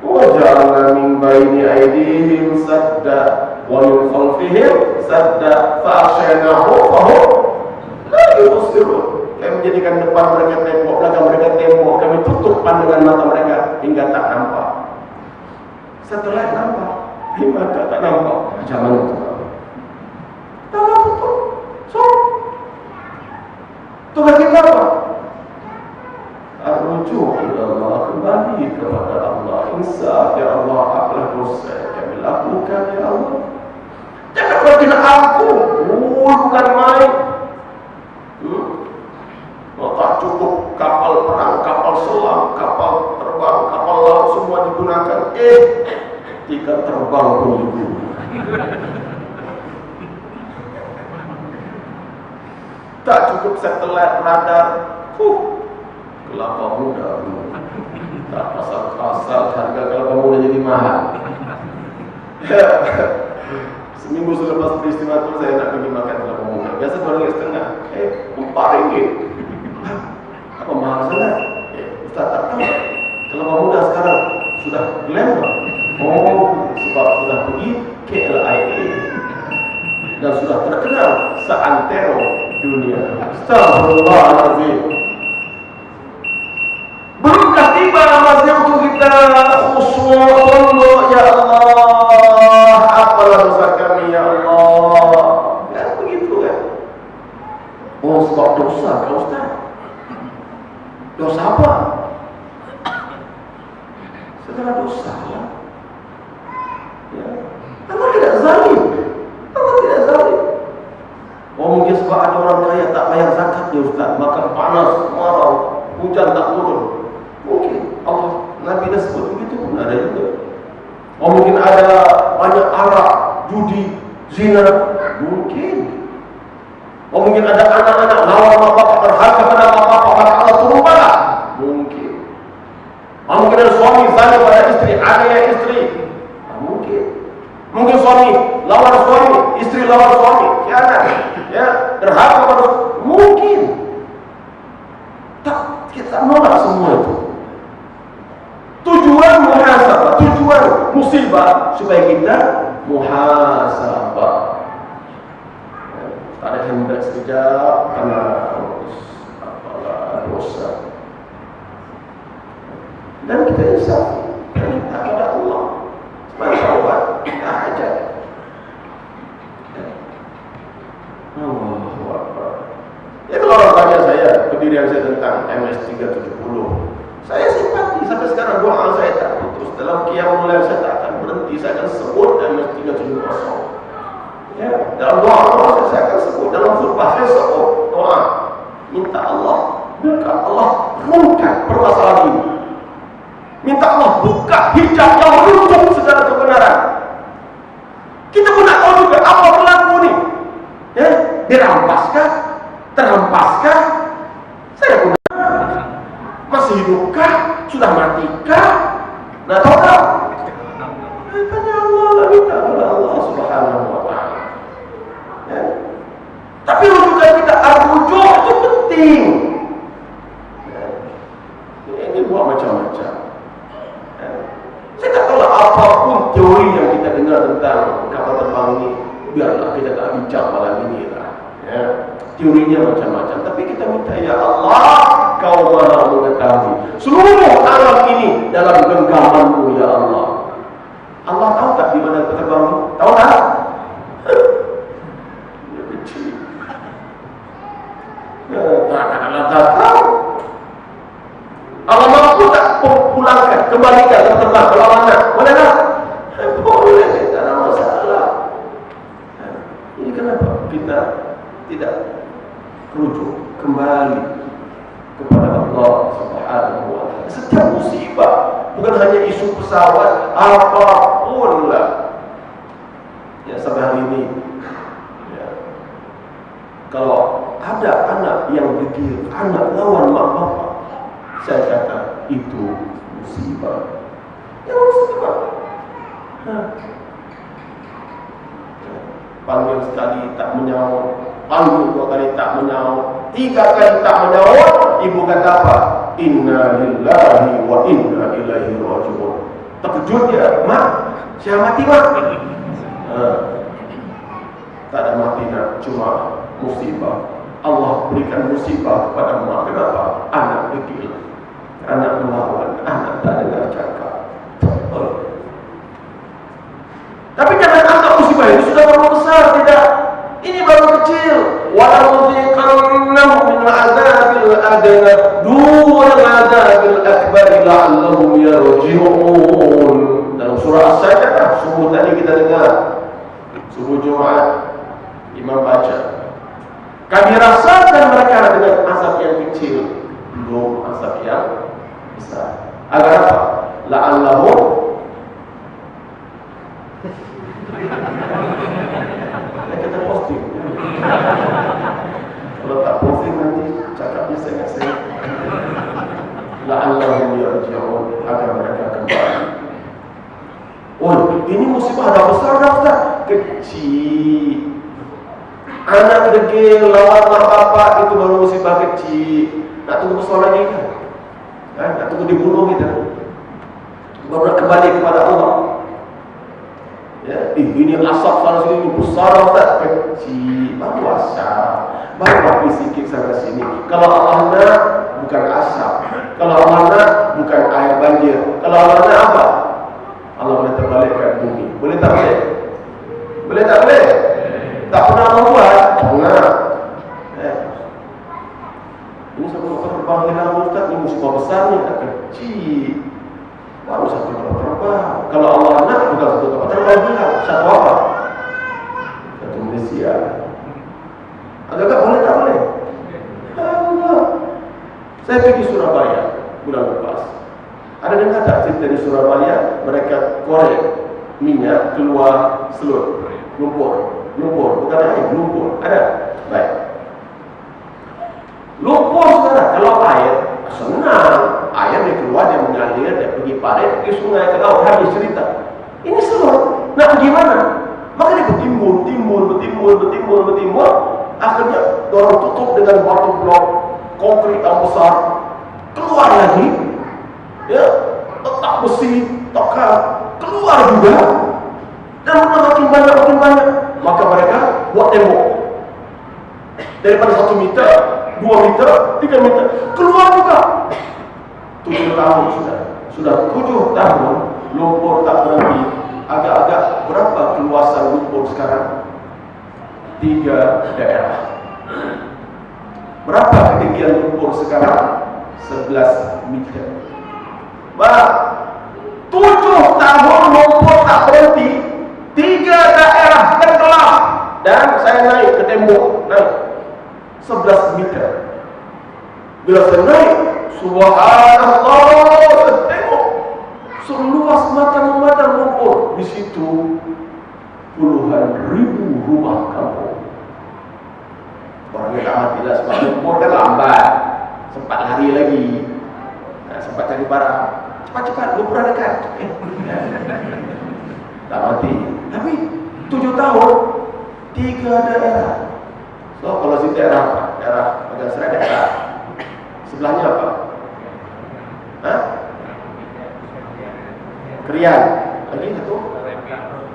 Waja'alna min baini aydihim sadda wa min khalfihim sadda fa'aghshaynahum fahum la yubsirun. Kami menjadikan depan mereka tembok, belakang mereka tembok. Kami tutup pandangan mata mereka hingga tak nampak. Setelah nampak, mata tak nampak. Macam mana itu? Allah tutup. So, tugas kita apa? Ar-rujuk ila Allah, kembali kepada Allah. Insaf ya Allah, apalah dosa yang kami lakukan ya Allah. Jangan bikin aku bukan main. Tak cukup kapal perang, kapal selam, kapal terbang, kapal laut semua digunakan. Jika terbang pun digunakan. Tak cukup satelit radar. Kelapa muda. Tak pasal harga kelapa muda jadi mahal. Seminggu selepas peristiwa itu saya nak pergi makan kelapa muda. Biasa RM2,5. RM4. Apa mahal sangat? Ustaz tak tahu. Kelapa muda sekarang sudah glamour. Sebab sudah pergi KLIA dan sudah terkenal seantero dunia. Astagfirullahaladzim. Belumkah tiba masih untuk kita khusyuk ya Allah, apalah dosa kami ya Allah. Kan begitu kan? Sebab dosa kan Ustaz? Dosa apa? Segala dosa ya. Allah tidak zalim. Mungkin sebab ada orang kaya tak bayar zakat ya Ustaz, maka panas, kemarau, hujan tak turun. Mungkin Allah, Nabi dah sebut begitu pun ada juga. Mungkin ada banyak arak, judi, zina. Mungkin ada anak-anak lawan bapak, berharga pada bapak, maka Allah turun bala. Mungkin ada suami zalim pada istri, adanya istri. Mungkin suami lawan suami, istri lawan suami, khianat, ya, derhaka pada mungkin. Tak, kita nolak semua itu. Tujuan muhasabah, tujuan musibah supaya kita muhasabah. Ada hendak sekejap karena apalah dosa. Dan kita insaf, kita kepada Allah. Masyaallah, kita ajar. Allahu Akbar. Ya kalau orang tanya saya, pendirian saya tentang MS370, saya simpati sampai sekarang, doa saya tak putus. Dalam qiyamul lail saya tak akan berhenti, saya akan sebut MS370. Ya, dalam doa saya akan sebut, dalam khutbah saya sebut doa. Minta Allah, buka Allah, buka permasalahan ini. Minta Allah buka hijab yang menutup segala kebenaran. Kita pun nak tahu juga apa berlaku ni. Ya, dirampaskah? Terampaskah? Saya pun masih hidupkah? Sudah matikah? Nah, tahu tak? Tanya Allah lah, minta kepada Allah Subhanahu wa Ta'ala. Ya. Tapi rujukan kita, rujuk itu penting. Ya. Ini buat macam-macam. Ya. Saya tak tahu lah apapun teori yang kita dengar tentang kapal terbang ini, biarlah kita tak bincang malam ini lah. Ya. Teorinya macam-macam. Tapi kita minta, ya Allah, Kau Maha mengetahui seluruh alam ini dalam genggamanmu, ya Allah. Allah tahu tak di mana terbang ini? Tahu tak? Dia kecil. Tak tahu. Allah mampu tak pulangkan, kembalikan dan terbang ke mana? Boleh tak? Boleh, tak ada masalah. Ini kenapa kita tidak rujuk kembali kepada Allah Subhanahu wa Ta'ala? Setiap musibah, bukan hanya isu pesawat, apapun lah. Ya, sampai hari ini, ya, kalau ada anak yang degil, anak lawan mak bapak, saya kata itu musibah. Ya, musibah. Panggil sekali tak menyaut, panggil 2 kali tak menyaut, 3 kali tak menyaut, ibu kata apa? Inna lillahi wa inna ilaihi raji'un. Terkejut dia, mak, saya mati mak. Tak ada mati nak, cuma musibah. Allah berikan musibah kepada mak. Kenapa? Anak kecil, anak melawan, anak tak dengar cakap. Tapi jangan anggap musibah itu sudah terlalu besar, tidak. Ini baru kecil. وَلَنُذِيقَنَّهُمْ مِنْ الْعَذَابِ الْأَدْنَى دُونَ الْعَذَابِ الْأَكْبَرِ لَعَلَّهُمْ يَرْجِعُونَ. Dalam surah As-Sajdah, subuh tadi kita dengar, subuh Jumaat imam baca, kami rasakan mereka dengan azab yang kecil, belum azab yang besar. Agar apa? La'allahum, kita posting. Kalau tak posting nanti cakapnya saya. La'allahum yarji'un, agar mereka kembali. Oh, ini musibah dah besar dah Ustaz? Kecil. Anak degil lawan mak bapak itu baru musibah kecil. Nak tunggu besar lagi kan? Nak tunggu dibunuh kita? Baru nak kembali kepada Allah. Ya, ini asap sana sini besar tak kecil, baru asap, baru api sikit sana sini. Kalau Allah nak, bukan asap. Kalau Allah nak, bukan air banjir. Kalau Allah nak apa? Allah boleh terbalikkan bumi. Boleh tak boleh? Boleh tak boleh? Tak pernah membuat? Pernah. Ini satu terbang hilang Ustaz, ini musibah besar ni, tak kecil. Baru satu tempat terbang. Kalau Allah nak, bukan satu tempat terbang hilang. Satu apa? Satu Malaysia. Agak-agak boleh tak boleh? Allah. Saya pergi Surabaya bulan lepas. Ada dengar tak cerita di Surabaya? Mereka korek minyak keluar selut, lumpur, bukan air, lumpur. Ada? Baik. Lumpur sekarang, kalau air senang, air dia keluar, dia mengalir, dia pergi parit, pergi sungai, ke laut, habis cerita. Ini selut, nak pergi mana? Maka dia bertimbul, akhirnya dorong tutup dengan batu blok konkrit yang besar, keluar lagi, ya, letak besi, tekan, keluar juga, dan makin banyak, maka mereka buat tembok daripada 1 meter, 2 meter, 3 meter, keluar juga. 7 tahun sudah 7 tahun lumpur tak berhenti. Agak-agak berapa keluasan lumpur sekarang? 3 daerah. Berapa ketinggian lumpur sekarang? 11 meter. 7 tahun lumpur tak berhenti, 3 daerah tenggelam. Dan saya naik ke tembok, naik 11 meter. Bila saya naik, subhanallah, saya tengok seluas mata memandang lumpur. Di situ puluhan ribu rumah kampung. Orangnya tak matilah sebab lumpur kan lambat, sempat lari lagi. sempat cari barang, cepat-cepat, lumrah dekat. Tak mati. Tapi 7 tahun, 3 daerah. So kalau si daerah apa? Daerah Pegangsaan daerah. Sebelahnya apa? Hah? Krian. Lagi satu?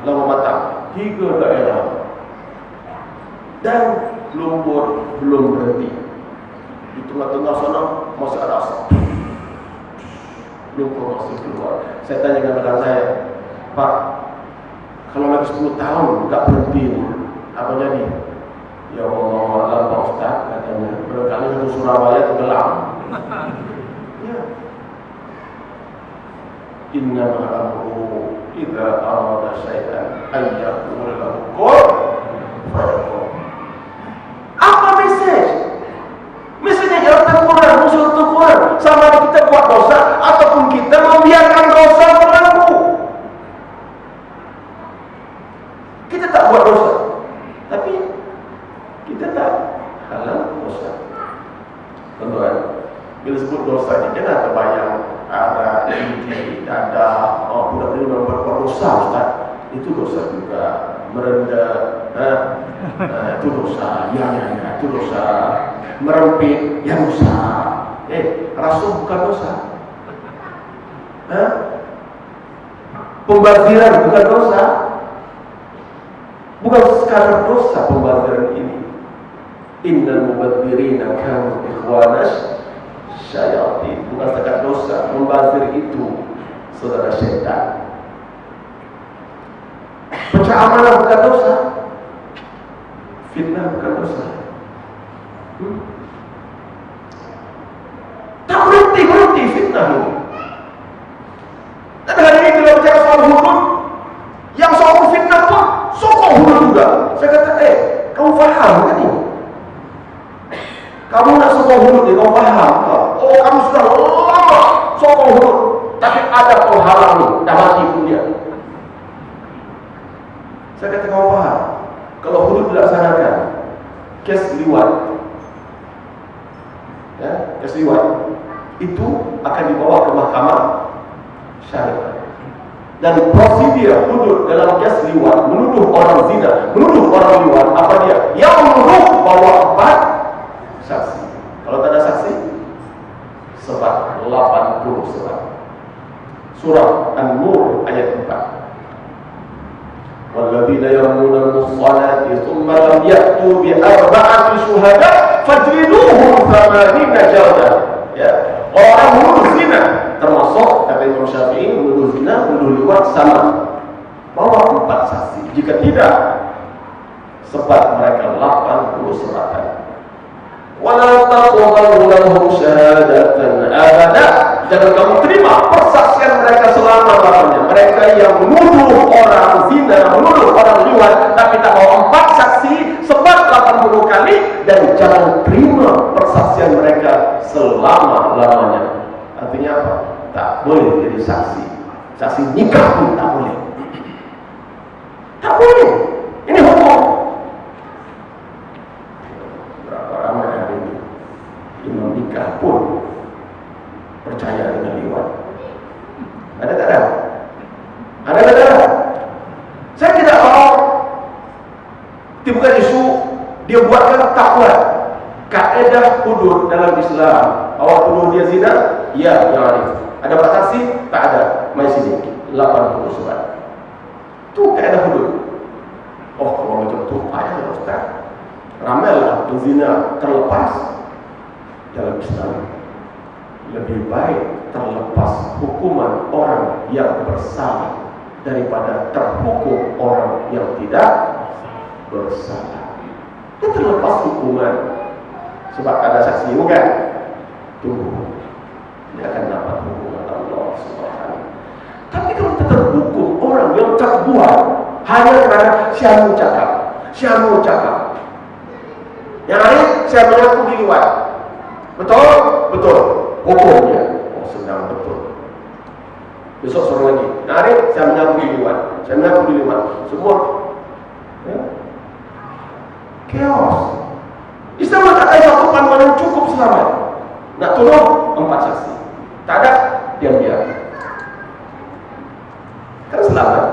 Lama Matang. 3 daerah. Dan lumpur belum berhenti. Di tengah-tengah sana masih ada asap. Lumpur masih keluar. Saya tanya dengan rekan saya, Pak, kalau lagi 10 tahun tak berhenti, apa jadi? Ya Allah, Pak Ustaz, katanya, barangkali satu Surabaya tenggelam. Ya. Inna ma'amru idza arada syai'an ayyaqul lahu kun fayakun. Apa message? Message-nya jalan Al-Quran, musuh Al-Quran. Sama ada kita buat dosa ataupun kita membiarkan dosa berlaku. Kita tak buat dosa, tapi kita tak halal dosa. Tuan-tuan, bila sebut dosa ni jangan terbayang ada inti, dada, budak ini membuat dosa, Ustaz. Itu dosa juga. Merendah, itu dosa. Ya, itu dosa. Merempit, ya dosa. Rasuah bukan dosa. Pembaziran bukan dosa. Bukan sekadar dosa pembaziran ini. Innal mubadzirina kanu ikhwanas syayatin. Bukan sekadar dosa. Membazir itu saudara syaitan. Pecah amalan bukan dosa. Fitnah bukan dosa. Tak berhenti fitnah ini. Dan hari ini bila bicara soal hudud, yang soal fitnah pun sokong hudud juga. Saya kata, kamu faham kan ini? Kamu nak sokong hudud ni, kamu faham? Oh, kamu sudah lama sokong hudud, tapi ada penghalang ni, dah mati pun dia. Saya kata, kamu faham? Kalau hudud dilaksanakan, kes liwat, kes liwat itu akan dibawa ke mahkamah syariah. Dan prosedur hudud dalam kes liwat, menuduh orang zina, menuduh orang liwat, apa dia? Yang menuduh bawa 4 saksi. Kalau tak ada saksi, sebat 80 sebat. Surah An-Nur ayat 4. وَالَّذِينَ يَرْمُونَ الْمُحْصَنَاتِ ثُمَّ لَمْ يَأْتُوا بِأَرْبَعَةِ شُهَدَاءَ فَاجْلِدُوهُمْ 80 جَلْدَةً. Ya, orang menuduh zina termasuk kata Imam Syafi'i, menuduh zina, menuduh liwat sama. Bawa 4 saksi. Jika tidak, sebat mereka 80 sebatan. وَلَا تَقْبَلُوا لَهُمْ شَهَادَةً أَبَدًا. Jangan kamu terima persaksian mereka selama-lamanya. Mereka yang menuduh orang zina, menuduh orang liwat, tapi tak bawa 4 saksi, sebat 80 kali, dan jangan terima persaksian mereka selama-lamanya. Artinya apa? Tak boleh jadi saksi. Saksi nikah pun tak boleh. Tak boleh. Ini hukum. Berapa ramai hari ini imam nikah pun percaya dengan liwat. Ada tak ada? Ada tak ada? Saya tidak mau timbulkan isu dia buatkan tak buat. Kaedah hudud dalam Islam, awak tuduh dia zina, ya, yang arif. Ada 4 saksi? Tak ada. Mai sini 80 sebat. Itu kaedah hudud. Oh, kalau macam tu payah Ustaz. Ramailah penzina terlepas dalam Islam. Lebih baik terlepas hukuman orang yang bersalah daripada terhukum orang yang tidak bersalah. Dia terlepas hukuman sebab ada saksi, bukan? Tunggu, dia akan dapat hukuman Allah Subhanahu. Tapi kalau kita terhukum orang yang terbuat hanya kerana Syamu cakap, yang lain saya mengaku diliwat, betul? Betul. Hukumnya, oh senang betul. Besok suruh lagi, narik saya mengaku diliwat, semua chaos. Islam tak ada satu panduan yang cukup selamat. Nak tolong 4 saksi. Tak ada, diam-diam. Kan selamat.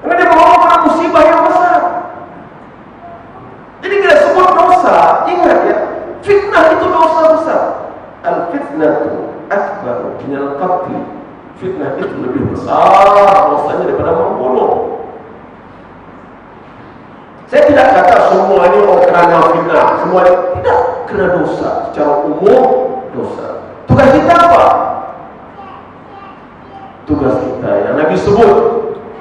Karena dia bawa pada musibah yang besar. Jadi kita sebut dosa, ingat ya, fitnah itu dosa besar. Al-fitnatu akbar minal qatl. Fitnah itu lebih besar dosanya daripada membunuh. Saya tidak kata semua ini kerana fitnah, semua ini tidak, kerana dosa. Secara umum dosa. Tugas kita apa? Tugas kita yang Nabi sebut,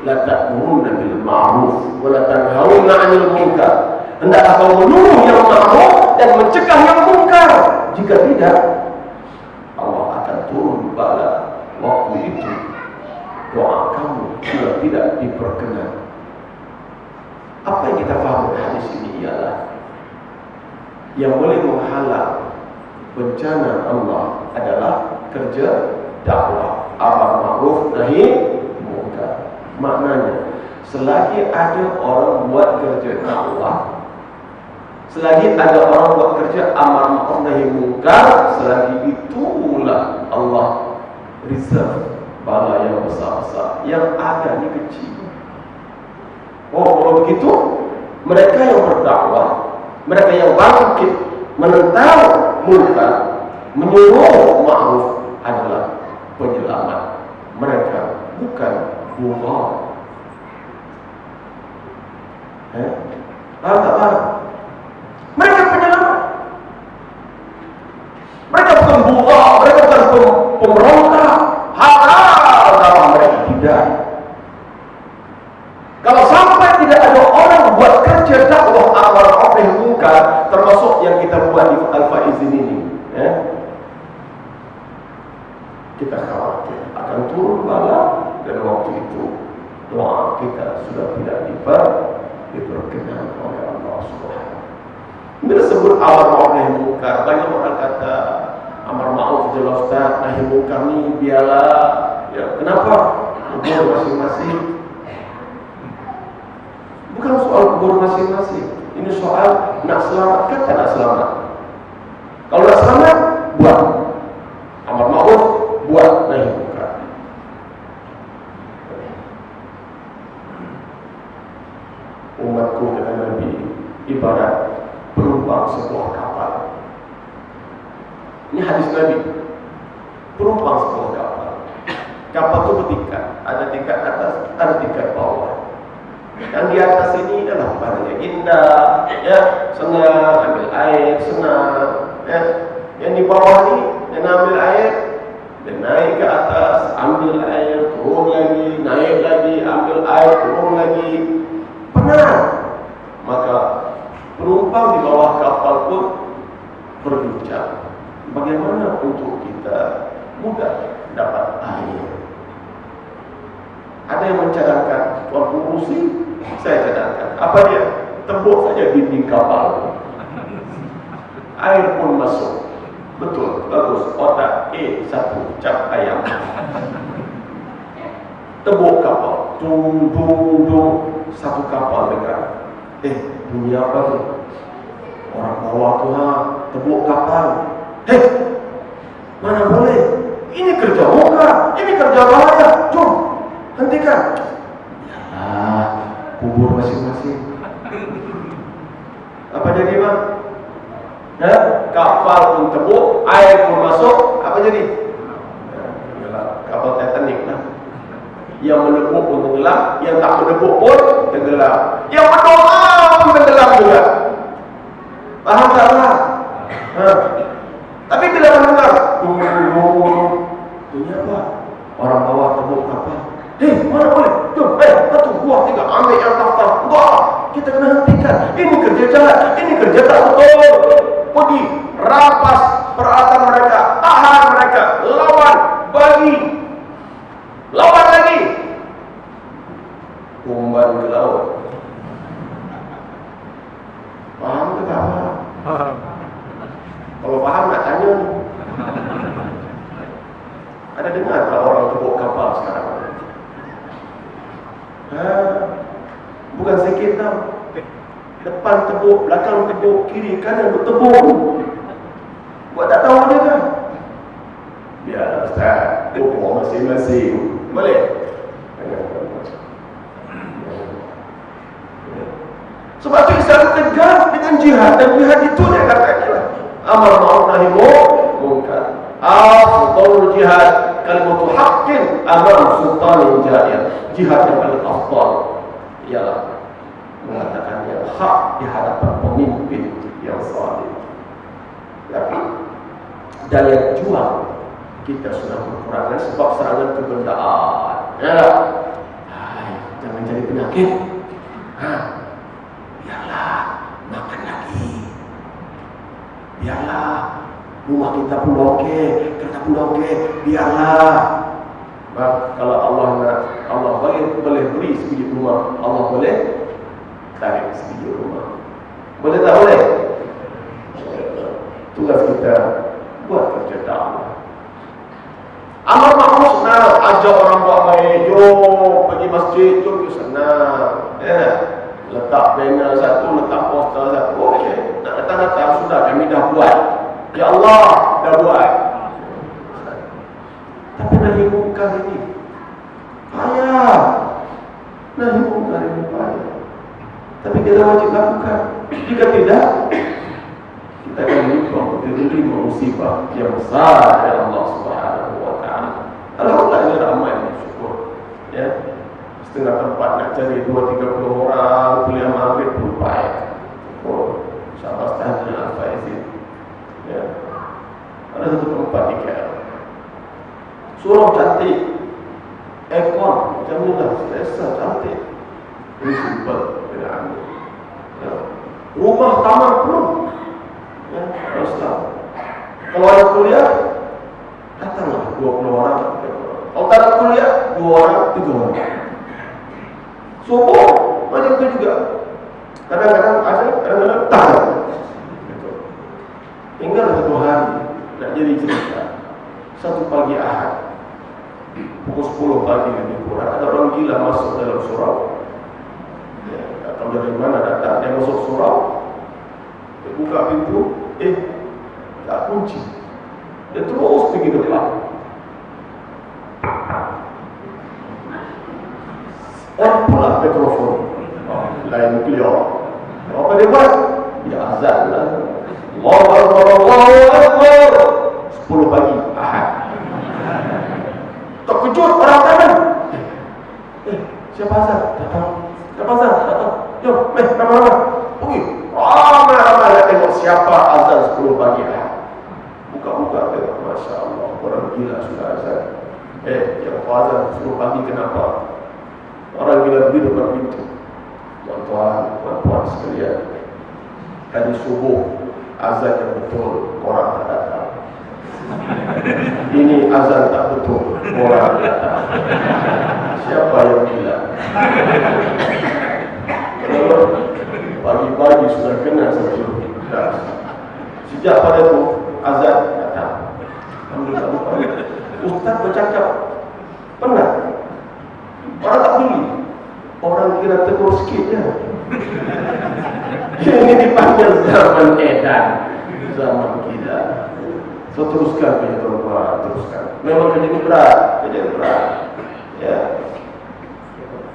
la ta'muruna bil ma'ruf wa la tanhauna 'anil munkar. Hendaklah kau menyuruh yang ma'ruf dan mencegah yang munkar. Jika tidak, Allah akan turun bala. Waktu itu doa kamu sudah tidak diperkenan. Apa yang kita faham dari hadis ini ialah yang boleh menghalang bencana Allah adalah kerja dakwah, amar ma'ruf nahi munkar. Maknanya, selagi ada orang buat kerja dakwah, selagi ada orang buat kerja amar ma'ruf nahi munkar, selagi itulah Allah reserve bala yang besar-besar. Yang ada ni kecil. Oh, kalau begitu, mereka yang berdakwah, mereka yang bangkit menentang munkar, menyuruh ma'ruf adalah penyelamat. Mereka bukan buah. Faham tak faham? Mereka penyelamat. Mereka bukan buah, mereka bukan pemberontak. Halal dalam mereka tidak. Kalau sampai tidak ada orang buat kerja dakwah amar ma'ruf nahi munkar, termasuk yang kita buat di Al-Faizin ini, kita khawatir akan turun bala, dan waktu itu doa kita sudah tidak diperkenan oleh Allah Subhanahu. Bila sebut amar ma'ruf nahi munkar, banyak orang kata amar ma'ruf jelas Ustaz, nahi munkar ni biarlah. Ya, kenapa? Kubur masing-masing. Bukan soal kubur masing-masing. Ini soal nak selamat ke tak nak selamat. Kalau nak selamat, buat amar ma'ruf, buat nahi munkar. Umatku kata Nabi ibarat penumpang sebuah kapal. Ini hadis Nabi. Penumpang sebuah kapal. Kapal itu bertingkat, ada tingkat atas, ada tingkat bawah. Yang di atas ini adalah padanya indah, ya, senang, ambil air, senang, ya. Yang di bawah ini, yang ambil air, dan naik ke atas, ambil air, turun lagi, naik lagi, ambil air, turun lagi, penat. Maka penumpang di bawah kapal pun berbincang, bagaimana untuk kita mudah dapat air. Ada yang mencadangkan, Tuan Pengurusi, saya cadangkan. Apa dia? Tembok saja dinding kapal. Air pun masuk. Betul, bagus. Otak satu, cap ayam. Tembok kapal. Tung, tung, tung. Satu kapal dekat. Bunyi apa tu? Orang bawah tu tembok kapal. Mana boleh? Ini kerja muka, ini kerja bahaya. Jom, hentikan. Kubur masing-masing. Apa jadi bang? Kapal pun tembok, air pun masuk. Apa jadi? Kapal Titanic lah. Yang menebuk pun tenggelam, yang tak menebuk pun tenggelam, yang berdoa pun tenggelam juga. Faham tak lah? Tapi bila mendengar ini apa? Orang bawah tembok kapal. Mana boleh? Jom, satu buah tiga, ambil yang daftar. Wah, kita kena hentikan. Ini kerja jahat, ini kerja tak betul. Pergi, rampas peralatan mereka, tahan mereka, lawan, bagi, lawan lagi. Umpan ke laut. Faham ke tak faham? Kalau faham nak tanya ni. Ada dengar tak orang tebuk kapal sekarang? Bukan sikit tau. Depan tebuk, belakang tebuk, kiri kanan bertebuk. Buat tak tahu dia kan? masing-masing. Boleh? Sebab itu Islam tegas dengan jihad, dan jihad itu dia katakan amar ma'ruf nahi munkar. Afdalul jihad kalimatu haqqin amam sultanin jair. Jihad yang paling afdal ialah mengatakan yang hak di hadapan pemimpin yang zalim. Tapi daya juang kita sudah berkurangan sebab serangan kebendaan. Ya, jangan jadi penyakit. Biarlah makan lagi. Biarlah rumah kita pun oke, kereta pun oke. Biarlah. Kalau Allah nak, Allah boleh beri sebiji rumah, Allah boleh tarik sebiji rumah. Boleh tak boleh? Tugas kita buat kerja dakwah. Amar ma'ruf senang, ajak orang buat baik, jom pergi masjid, jom ke sana. Letak banner satu, letak poster satu, okey. Nak datang-datang sudah, kami dah buat. Ya Allah, dah buat. Tapi nahi munkar ini payah. Nahi munkar ini payah. Tapi kita wajib lakukan. Jika tidak, kita akan menerima musibah yang besar dari Allah Subhanahu wa taala. Alhamdulillah ini ramai yang bersyukur. Ya. Setengah tempat nak cari 2-30 orang, kuliah maghrib pun baik. Oh, insya-Allah tahniah al-faizin. Ya. Ada satu tempat di KL. Surau cantik. Aircon macam ni lah, selesa cantik. Ini simple dengan ya. Rumah taman penuh. Ya, Ustaz. Kalau ada kuliah, datanglah 20 orang. Kalau tak ada kuliah, 2 orang, 3 orang. Subuh macam tu juga. Kadang-kadang ada, kadang-kadang tak ada. Tinggal satu hari nak jadi cerita. Satu pagi Ahad, pukul 10 pagi lebih kurang, ada orang gila masuk dalam surau. Ya, tak tahu dari mana datang. Dia masuk surau, dia buka pintu, tak kunci. Dia terus pergi depan. Orang pula mikrofon, lain clear. Apa dia buat? Dia azan lah. Allahu Akbar, Allahu Akbar. 10 pagi Ahad. Terkejut orang kanan. Siapa azan? Datang. Siapa azan? Datang. Jom, ramai-ramai. Pergi. Ramai-ramai nak tengok siapa azan 10 pagi Ahad. Buka-buka tengok, Masya Allah, orang gila sudah azan. Yang azan 10 pagi kenapa? Orang gila di depan pintu. Tuan-tuan, puan-puan sekalian, tadi subuh azan yang betul, orang tak datang. Ini azan tak betul, orang tak datang. Siapa yang gila? Pagi-pagi sudah kena sebelum. Sejak pada itu azan datang. Alhamdulillah. Ustaz bercakap, pernah orang tak peduli. Orang kira tegur sikit je. Ini dipanggil zaman edan, zaman gila. So teruskan punya tuan-tuan, teruskan. Memang kerja ini berat, ya.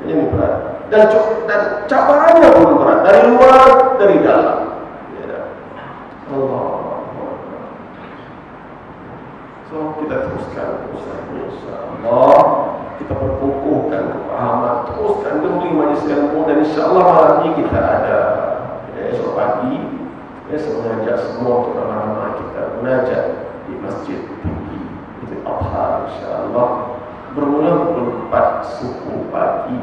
Kerja ini berat. Dan cabarannya pun berat, dari luar, dari dalam. Ya. Allah. So kita teruskan usahanya, insya-Allah. Kita perkukuhkan kefahaman, teruskan demi majlis ilmu, dan insya-Allah malam ini kita ada esok pagi saya mengajak semua untuk ramai-ramai kita menajat di Masjid Tinggi itu Adha, insya-Allah bermula pukul 4 suku pagi.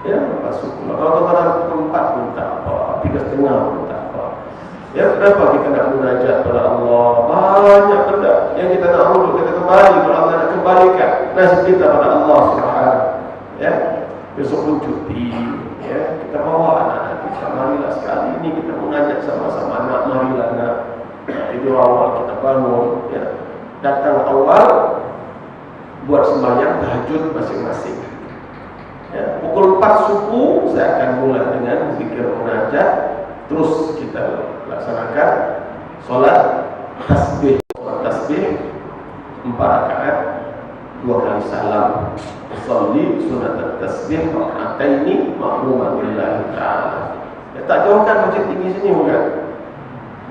Ya, 4 suku. Kalau tuan-tuan pukul 4 pun tak apa, 3.30 pun tak apa. Ya, kenapa kita nak munajat kepada Allah? Banyak benda yang kita nak urut, kita kembali kepada Allah, nak kembalikan nasib kita kepada Allah Subhanahu. Ya, besok pun cuti. Ya, kita bawa anak-anak kita. Marilah sekali ini kita munajat sama-sama. Anak, marilah nak tidur awal kita bangun. Ya, datang awal, buat sembahyang tahajud masing-masing. Ya, pukul 4 suku saya akan mulai dengan zikir munajat. Terus kita laksanakan solat tasbih 4 rakaat, 2 kali salam. yusalli sunat tasbih raka'ataini ma'muman lillahi ta'ala. Ya, tak jauh kan masjid tinggi sini bukan?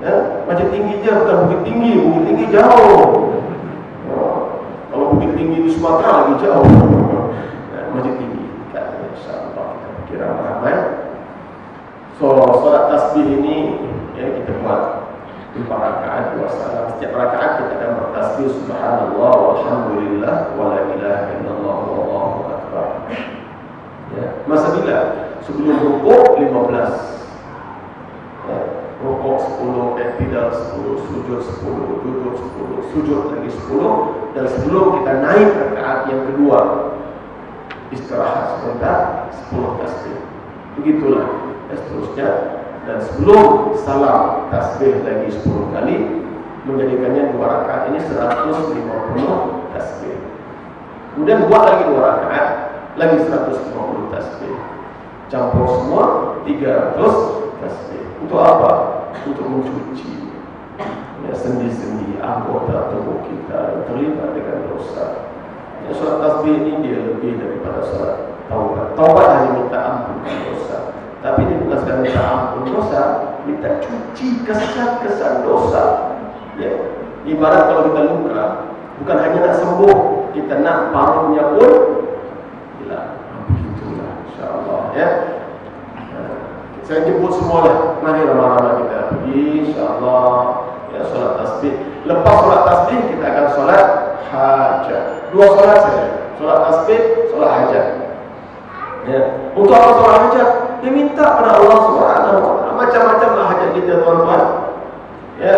Ya, masjid tinggi je, bukan bukit tinggi jauh. Kalau bukit tinggi di Sumatera lagi jauh. Ya, masjid tinggi. InsyaAllah kita kira ramai. So, solat tasbih ini ya, kita buat 4 rakaat 2 salam. Setiap rakaat kita akan bertasbih subhanallah walhamdulillah wa la ilaha illallah wallahu akbar. Ya, masa bila? Sebelum rukuk 15. Ya, rukuk 10, i'tidal 10, sujud 10, duduk 10, sujud lagi 10, dan sebelum kita naik rakaat yang kedua istirahat sebentar 10 tasbih. Begitulah. Dan seterusnya, dan sebelum salam tasbih lagi 10 kali, menjadikannya 2 rakaat ini 150 tasbih. Kemudian buat lagi 2 rakaat lagi 150 tasbih, campur semua 300 tasbih. Untuk apa? Untuk mencuci ya, sendi-sendi anggota tubuh kita yang terlibat dengan dosa. Ya, solat tasbih ini dia lebih daripada solat taubat. Taubat hanya minta ampun dosa. Tapi ini bukan sekadar minta ampun dosa, minta cuci kesan-kesan dosa. Ya, ibarat kalau kita luka, bukan hanya nak sembuh, kita nak parutnya pun hilang. Begitulah, insyaAllah. Ya, saya jemput semualah. Mari ramai-ramai kita pergi, insyaAllah. Ya, solat tasbih. Lepas solat tasbih kita akan solat hajat. 2 solat saja. Solat tasbih, solat hajat. Ya, untuk apa solat hajat? Dia minta pada Allah Subhanahu wa taala. Macam-macamlah hajat kita, tuan-tuan. Ya.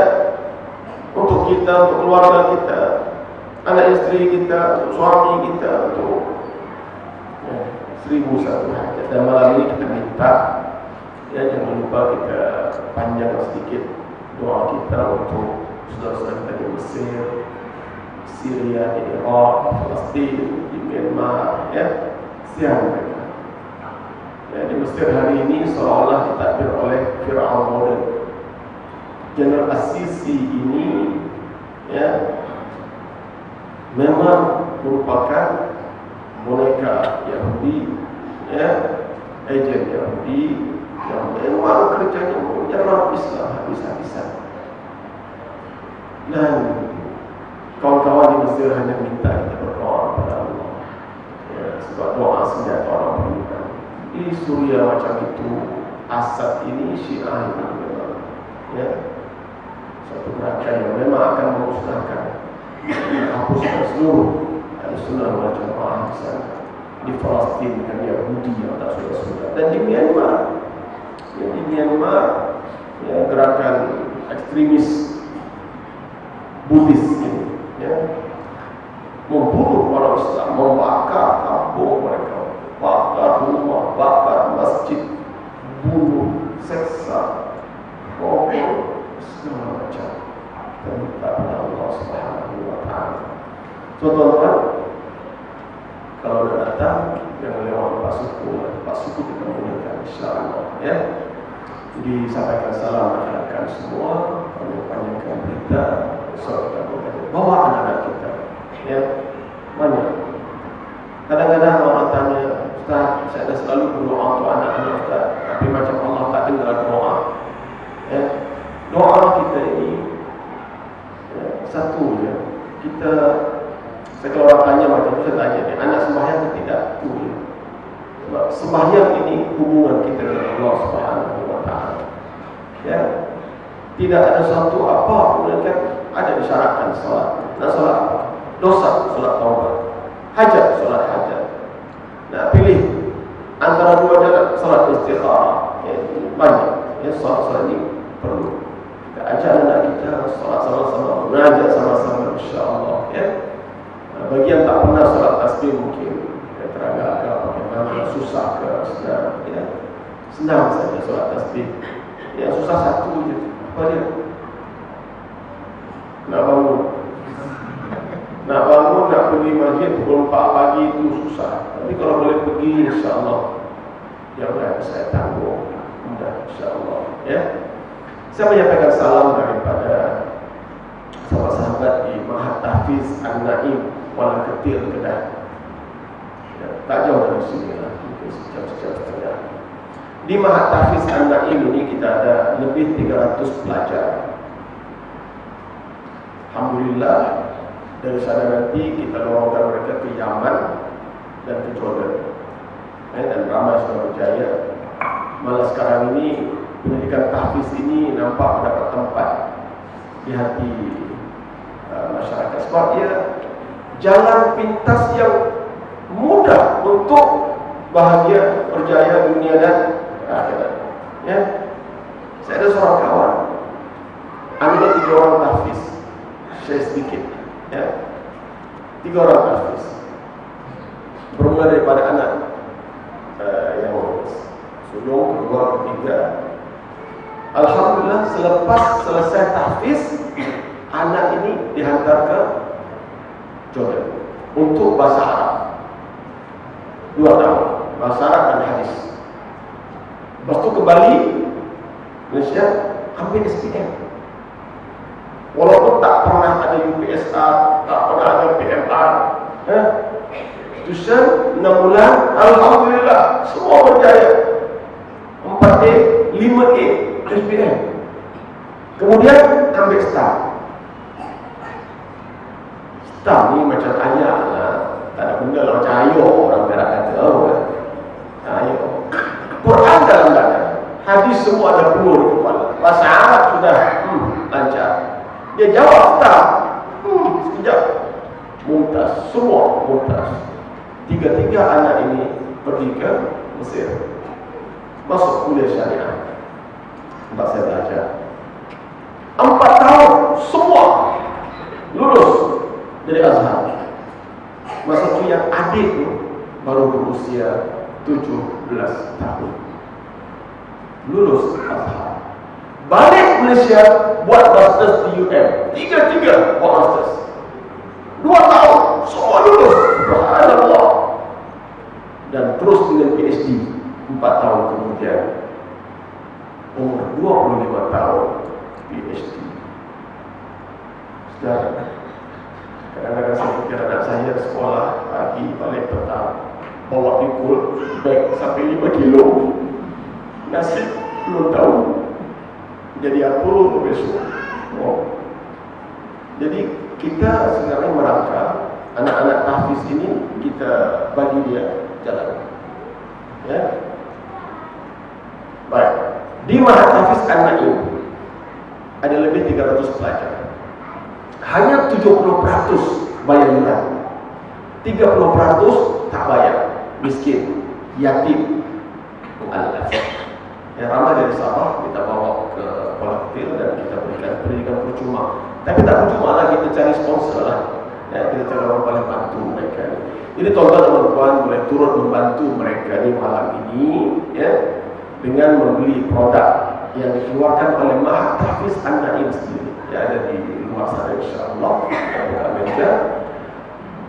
Untuk kita, untuk keluarga kita, anak isteri kita, untuk suami kita, untuk 1001 hajat. Dan malam ini kita minta, ya, jangan lupa kita panjang sedikit doa kita untuk saudara-saudara kita di Mesir, Syria, di Iraq, Palestin, di Myanmar, ya, siang mereka. Ya, di Mesir hari ini seolah-olah ditakdir oleh Fir'aun modern. General As-Sisi ini ya, memang merupakan boneka Yahudi, ya, agen Yahudi yang memang kerjanya menyerang Islam habis-habisan. Dan kawan-kawan di Mesir hanya minta kita berdoa kepada Allah, ya, sebab doa senjata orang beriman. Di Suria macam itu, Asad ini Syiah ini memang, ya, satu gerakan yang memang akan memusnahkan, menghapuskan seluruh Ahlussunnah wal Jamaah di sana, di Palestin dengan Yahudi yang tak sudah-sudah, dan di Myanmar, ya, di Myanmar, ya, gerakan ekstremis Buddhis ini, ya, membunuh orang Islam, membakar kampung mereka, bakar rumah, bakar masjid, bunuh, seksa, rokok, segala macam. Kita minta kepada Allah Subhanahu wa taala. So, tuan-tuan, kalau dah datang jangan lewat Pak Suku kita menggunakan, insyaAllah, ya. Jadi sampaikan salam rekan-rekan semua, panjangkan berita, besok kita bawa anak-anak kita, ya. Banyak. Kadang-kadang orang tanya, Ustaz, saya dah selalu berdoa untuk anak-anak Ustaz, tapi macam Allah tak dengar doa. Ya. Doa kita ini, ya, satu je. Kita, saya kalau orang tanya macam tu, saya tanya dia, anak sembahyang atau tidak? Itu je. Sebab sembahyang ini hubungan kita dengan Allah Subhanahu wa taala. Ya. Tidak ada satu apa pun kan ada disyaratkan salat. Nah, salat apa? Dosa, salat taubat. Hajat, salat hajat. Nah, pilih antara dua jalan, salat istikharah. Ya, banyak. Ya, salat ini perlu. Kita ajak anak kita salat sama-sama, menajat sama-sama, insya-Allah. Ya. Nah, bagi yang tak pernah salat tasbih mungkin ya, teragak-agak bagaimana, susah ke sedang, ya. Senang saja salat tasbih. Ya, susah satu je. Apa dia? Nak bangun. Nak bangun, nak pergi masjid pukul 4 pagi itu susah. Tapi kalau boleh pergi, insya-Allah, yang lain saya tanggung. Mudah, insya-Allah. Ya. Saya menyampaikan salam daripada sahabat-sahabat di Mahat Tahfiz An-Naim Kuala Ketil, Kedah. Ya, tak jauh dari sini lah, mungkin sejam setengah. Di Mahat Tahfiz An-Naim ini kita ada lebih 300 pelajar. Alhamdulillah, dari sana nanti kita lorongkan mereka ke Yaman dan ke Jordan. Dan ramai sudah berjaya. Malah sekarang ini pendidikan tahfiz ini nampak mendapat tempat di hati masyarakat, sebab ia jalan pintas yang mudah untuk bahagia, berjaya dunia dan akhirat. Ya, saya ada seorang kawan, ambilnya 3 orang tahfiz, saya sedikit. Ya, 3 orang tahfiz, bermula daripada anak yang sulung, kedua, ketiga. Alhamdulillah, selepas selesai tahfiz, anak ini dihantar ke Jordan untuk bahasa Arab 2 tahun, bahasa Arab dan hadis. Lepas itu kembali Malaysia, ambil SPM. Walaupun tak pernah ada UPSR, tak pernah ada PMR, tuition 6 bulan, alhamdulillah semua berjaya. 4A, 5A SPM. Kemudian ambil STAR. STAR ni macam ayah lah, tak ada benda lah, macam ayo orang Perak kata. Ayo, Quran dalam dada, hadis semua ada penuh di kepala, bahasa Arab sudah lancar. Dia jawab STAR, sekejap mumtaz, semua mumtaz. 3 anak ini pergi ke Mesir, masuk kuliah syariah. Tempat saya belajar 4 tahun, semua lulus dari Azhar. Masa itu yang adik itu baru berusia 17 tahun, lulus Azhar, balik Malaysia buat masters di UM. 3 buat masters, 2 tahun semua lulus, subhanallah. Dan terus dengan PhD 4 tahun kemudian, umur 25 tahun PhD. Saudara, kadang-kadang saya fikir anak saya sekolah pagi balik petang, bawa pikul beg sampai 5 kilo, nasib belum tahu jadi apa besok. Jadi kita sebenarnya merangka anak-anak tahfiz ini, kita bagi dia jalan. Ya, baik. Di Mahat Tahfiz An-Naim ada lebih 300 pelajar. Hanya 70% bayar yuran, 30% tak bayar, miskin, yatim, mu'allaf. Yang ramai dari Sabah kita bawa ke Kuala Lumpur dan kita berikan pendidikan percuma. Tapi tak percuma lah, kita cari sponsor lah. Ya, kita cari orang paling bantu mereka. Jadi tuan-tuan dan puan boleh turut membantu mereka di malam ini, ya, dengan membeli produk yang dikeluarkan oleh Mahat Tahfiz An-Naim sendiri. Ya, ada di luar sana insyaAllah.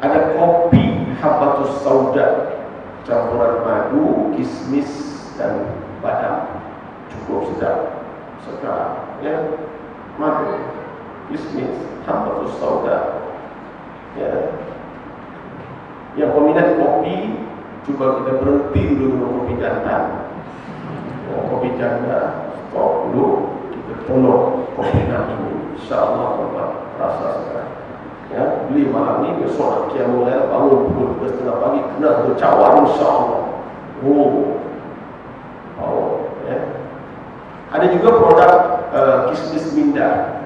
Ada kopi Habbatus Sauda, campuran madu, kismis dan badam, cukup sedap sekarang. Ya, madu, kismis, Habbatus Sauda. Ya, yang peminat kopi, cuba kita berhenti dulu dengan kopi jantan. Kopi janda stop dulu, kita tolong kopi ini, insyaAllah rasa sekarang. Ya, beli malam ni, besok Qiyamul Lail bangun pukul 2:30 pagi, kena bercawan insyaAllah. Ya. Ada juga produk kismis minda.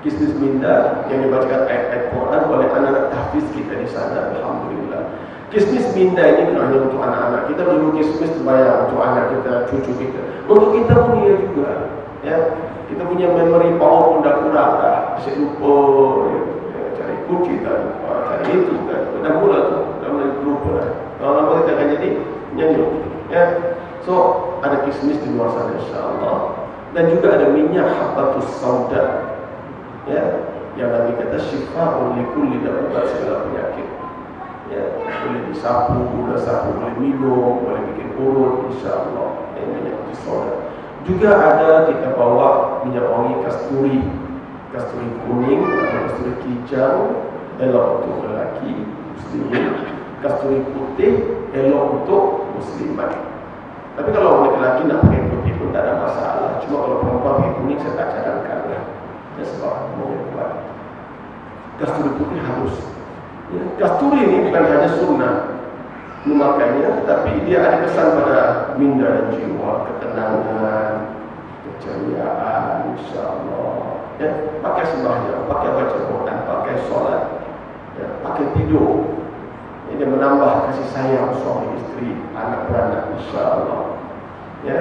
Kismis minda yang dibacakan ayat-ayat Quran oleh anak-anak tahfiz kita di sana, alhamdulillah. Kismis minda ini bukan hanya untuk anak-anak kita, dulu kismis terbayar untuk anak kita, cucu kita, untuk kita punya juga. Ya, kita punya memory power pun dah kurang dah, asyik lupa, ya, cari kunci tak lupa, cari itu tak lupa, dah mula tu, dah mulai lupa dah. Lama-lama kita akan jadi nyanyi. Ya, so ada kismis di luar sana insyaAllah. Dan juga ada minyak Habbatus Sauda, ya, yang Nabi kata syifa'un likulli da'a, ubat segala penyakit. Ya, boleh disapu, boleh minum, boleh bikin urut insyaAllah. Minyak Sauda. Juga ada kita bawa minyak wangi kasturi, kasturi kuning atau kasturi kijang, elok untuk lelaki muslimin. kasturi putih elok untuk muslimat. Tapi kalau laki-laki nak pakai putih pun tak ada masalah. Cuma kalau perempuan pakai kuning saya tak cadangkan lah. Ya, sebab mau buat kasturi putih halus. Ya, kasturi ini bukan hanya sunnah memakainya, tetapi dia ada kesan pada minda dan jiwa, ketenangan, keceriaan, insyaAllah. Ya, pakai sembahyang, pakai baca Quran, pakai solat, ya, pakai tidur. Ini menambah kasih sayang suami istri, anak beranak, insyaAllah. Ya.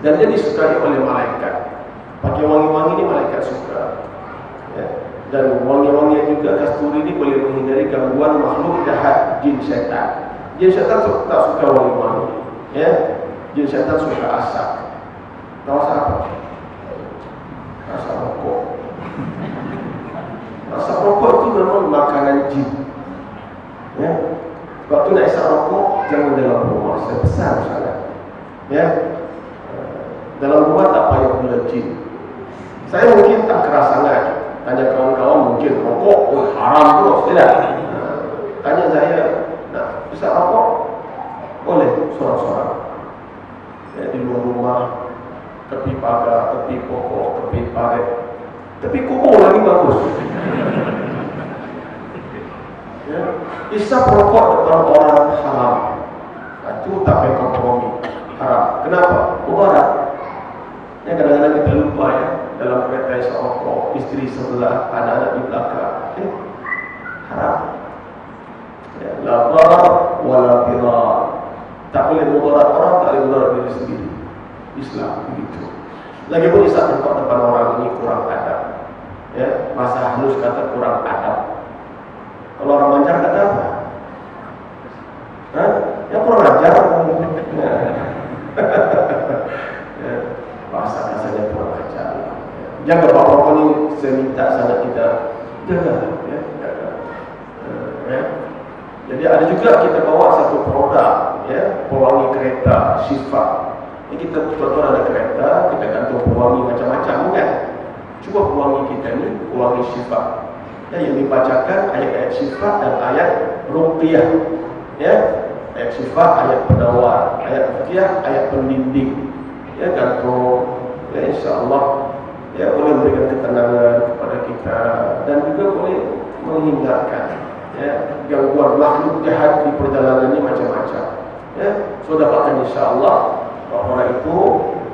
Dan dia disukai oleh malaikat. Pakai wangi-wangi ini malaikat suka. Ya. Dan wangi-wangi juga kasturi ini boleh menghindari gangguan makhluk jahat, jin syaitan. Jin syaitan tak suka wangi-wangi. Ya. Jin syaitan suka asap. Tahu asap apa? Asap rokok. Asap rokok itu memang makanan jin. Ya. Waktu nak isap rokok jangan dalam rumah, saya besar sangat. Ya. Dalam rumah tak payah gula jin. Saya mungkin tak keras sangat. Tanya kawan-kawan mungkin rokok haram terus, tidak? Tanya saya, nak isap rokok? Boleh, sorang-sorang. Ya, di luar rumah, tepi pagar, tepi pokok, tepi parit, tepi kubur lagi bagus. Ya. Isap rokok depan orang haram. Itu tak payah kompromi. Haram. Kenapa? Mudarat. Ya, kadang-kadang kita lupa ya. Dalam kereta isap rokok, istri sebelah, anak-anak di belakang. Haram. Ya, la darar wa la dirar. Tak boleh mudarat orang, tak boleh mudarat diri sendiri. Islam begitu. Lagipun isap rokok depan orang ini kurang adab. Ya, masa halus kata kurang adab. Kalau orang mancar kata apa? Hah? Ya kurang ajar. Ya, bahasa kasarnya kurang ajar. Jaga Pak Rokok ini saya minta sangat kita jaga. Ya, jaga. Ya. Jadi ada juga kita bawa satu produk, ya, pewangi kereta Syifa. Ini kita betul-betul ada kereta, kita gantung pewangi macam-macam kan. Cuba pewangi kita ni pewangi Syifa. Ya, yang dibacakan ayat-ayat syifa dan ayat ruqyah. Ya, ayat syifa, ayat penawar, ayat ruqyah, ayat pendinding. Ya, gantung. Ya, insya-Allah ya boleh memberikan ketenangan kepada kita dan juga boleh menghindarkan ya gangguan makhluk jahat di perjalanan ini macam-macam. Ya, sudah dapatkan insya-Allah orang itu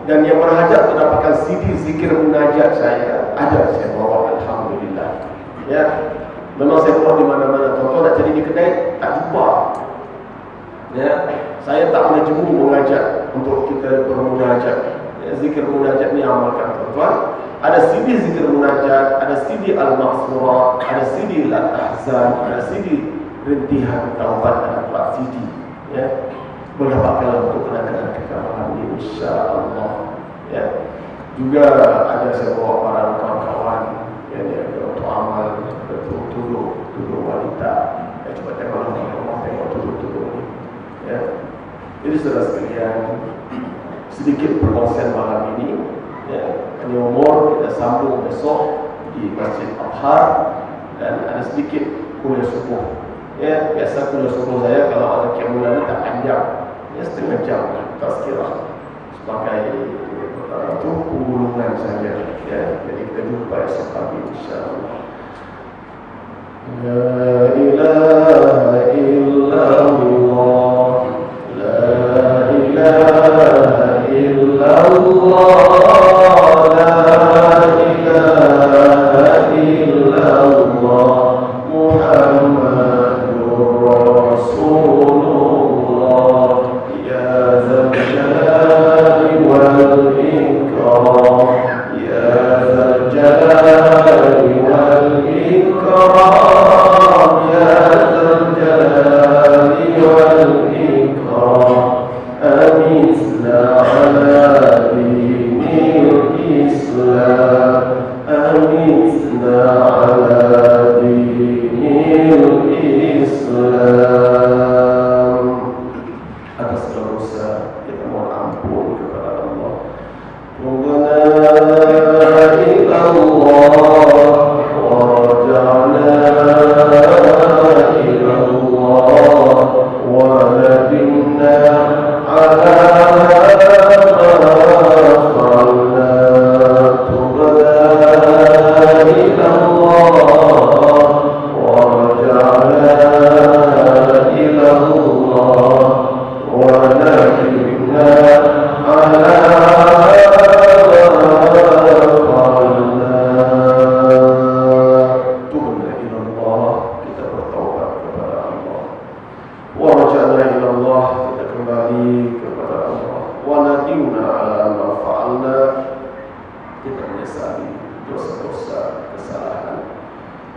dan yang berhajat untuk dapatkan CD zikir munajat saya ada, saya bawa alhamdulillah. Ya, memang saya bawa di mana-mana. Contoh nak cari di kedai tak jumpa. Ya, saya tak pernah jemu mengajak untuk kita bermunajat. Ya, zikir munajat ni amalkan tuan-tuan. Ada CD zikir munajat, ada CD al-maghfurah, ada CD al-tahzan, ada CD rintihan taubat dan 4 CD. Ya, boleh pakailah untuk kenangan kita malam ini insya-Allah. Ya, juga ada saya bawa para kawan-kawan yang dia untuk amal tuduh wanita. Ya, coba tengok tengok tuduh ni. Ya, jadi saudara sekalian, sedikit perkongsian malam ini. Ya, ini umur kita sambung besok di Masjid Abhar dan ada sedikit kuliah subuh. Ya, biasa kuliah subuh saya kalau ada kiamulan tak panjang, ya setengah jam tazkirah sebagai itu unggulan saja. Ya, jadi kita jumpa esok pagi insya-Allah. La ilaha illallah, la ilaha illallah. Allah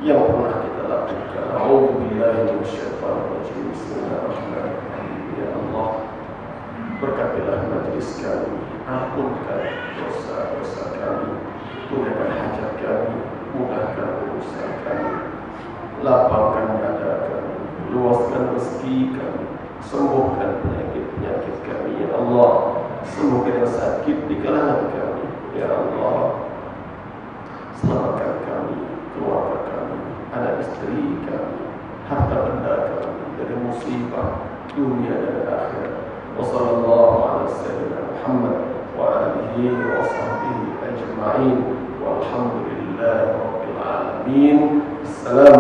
yang pernah kita lakukan. A'udzubillahi minasyaitonir rajim. Bismillahirrahmanirrahim. Ya Allah, berkatilah majelis kami, ampunkan dosa-dosa kami, tunaikan hajat kami, mudahkan urusan kami, lapangkan dada kami, luaskan rezeki kami, sembuhkan penyakit-penyakit kami. Ya Allah, sembuhkan yang sakit di kalangan kami. Ya Allah, selamatkan kami, keluarga kami, anak istri kami, harta benda kami dari musibah dunia dan akhirat. Wassallallahu ala sayyidina Muhammad wa alihi wa sahbihi ajma'in walhamdulillahi rabbil alamin. Assalamu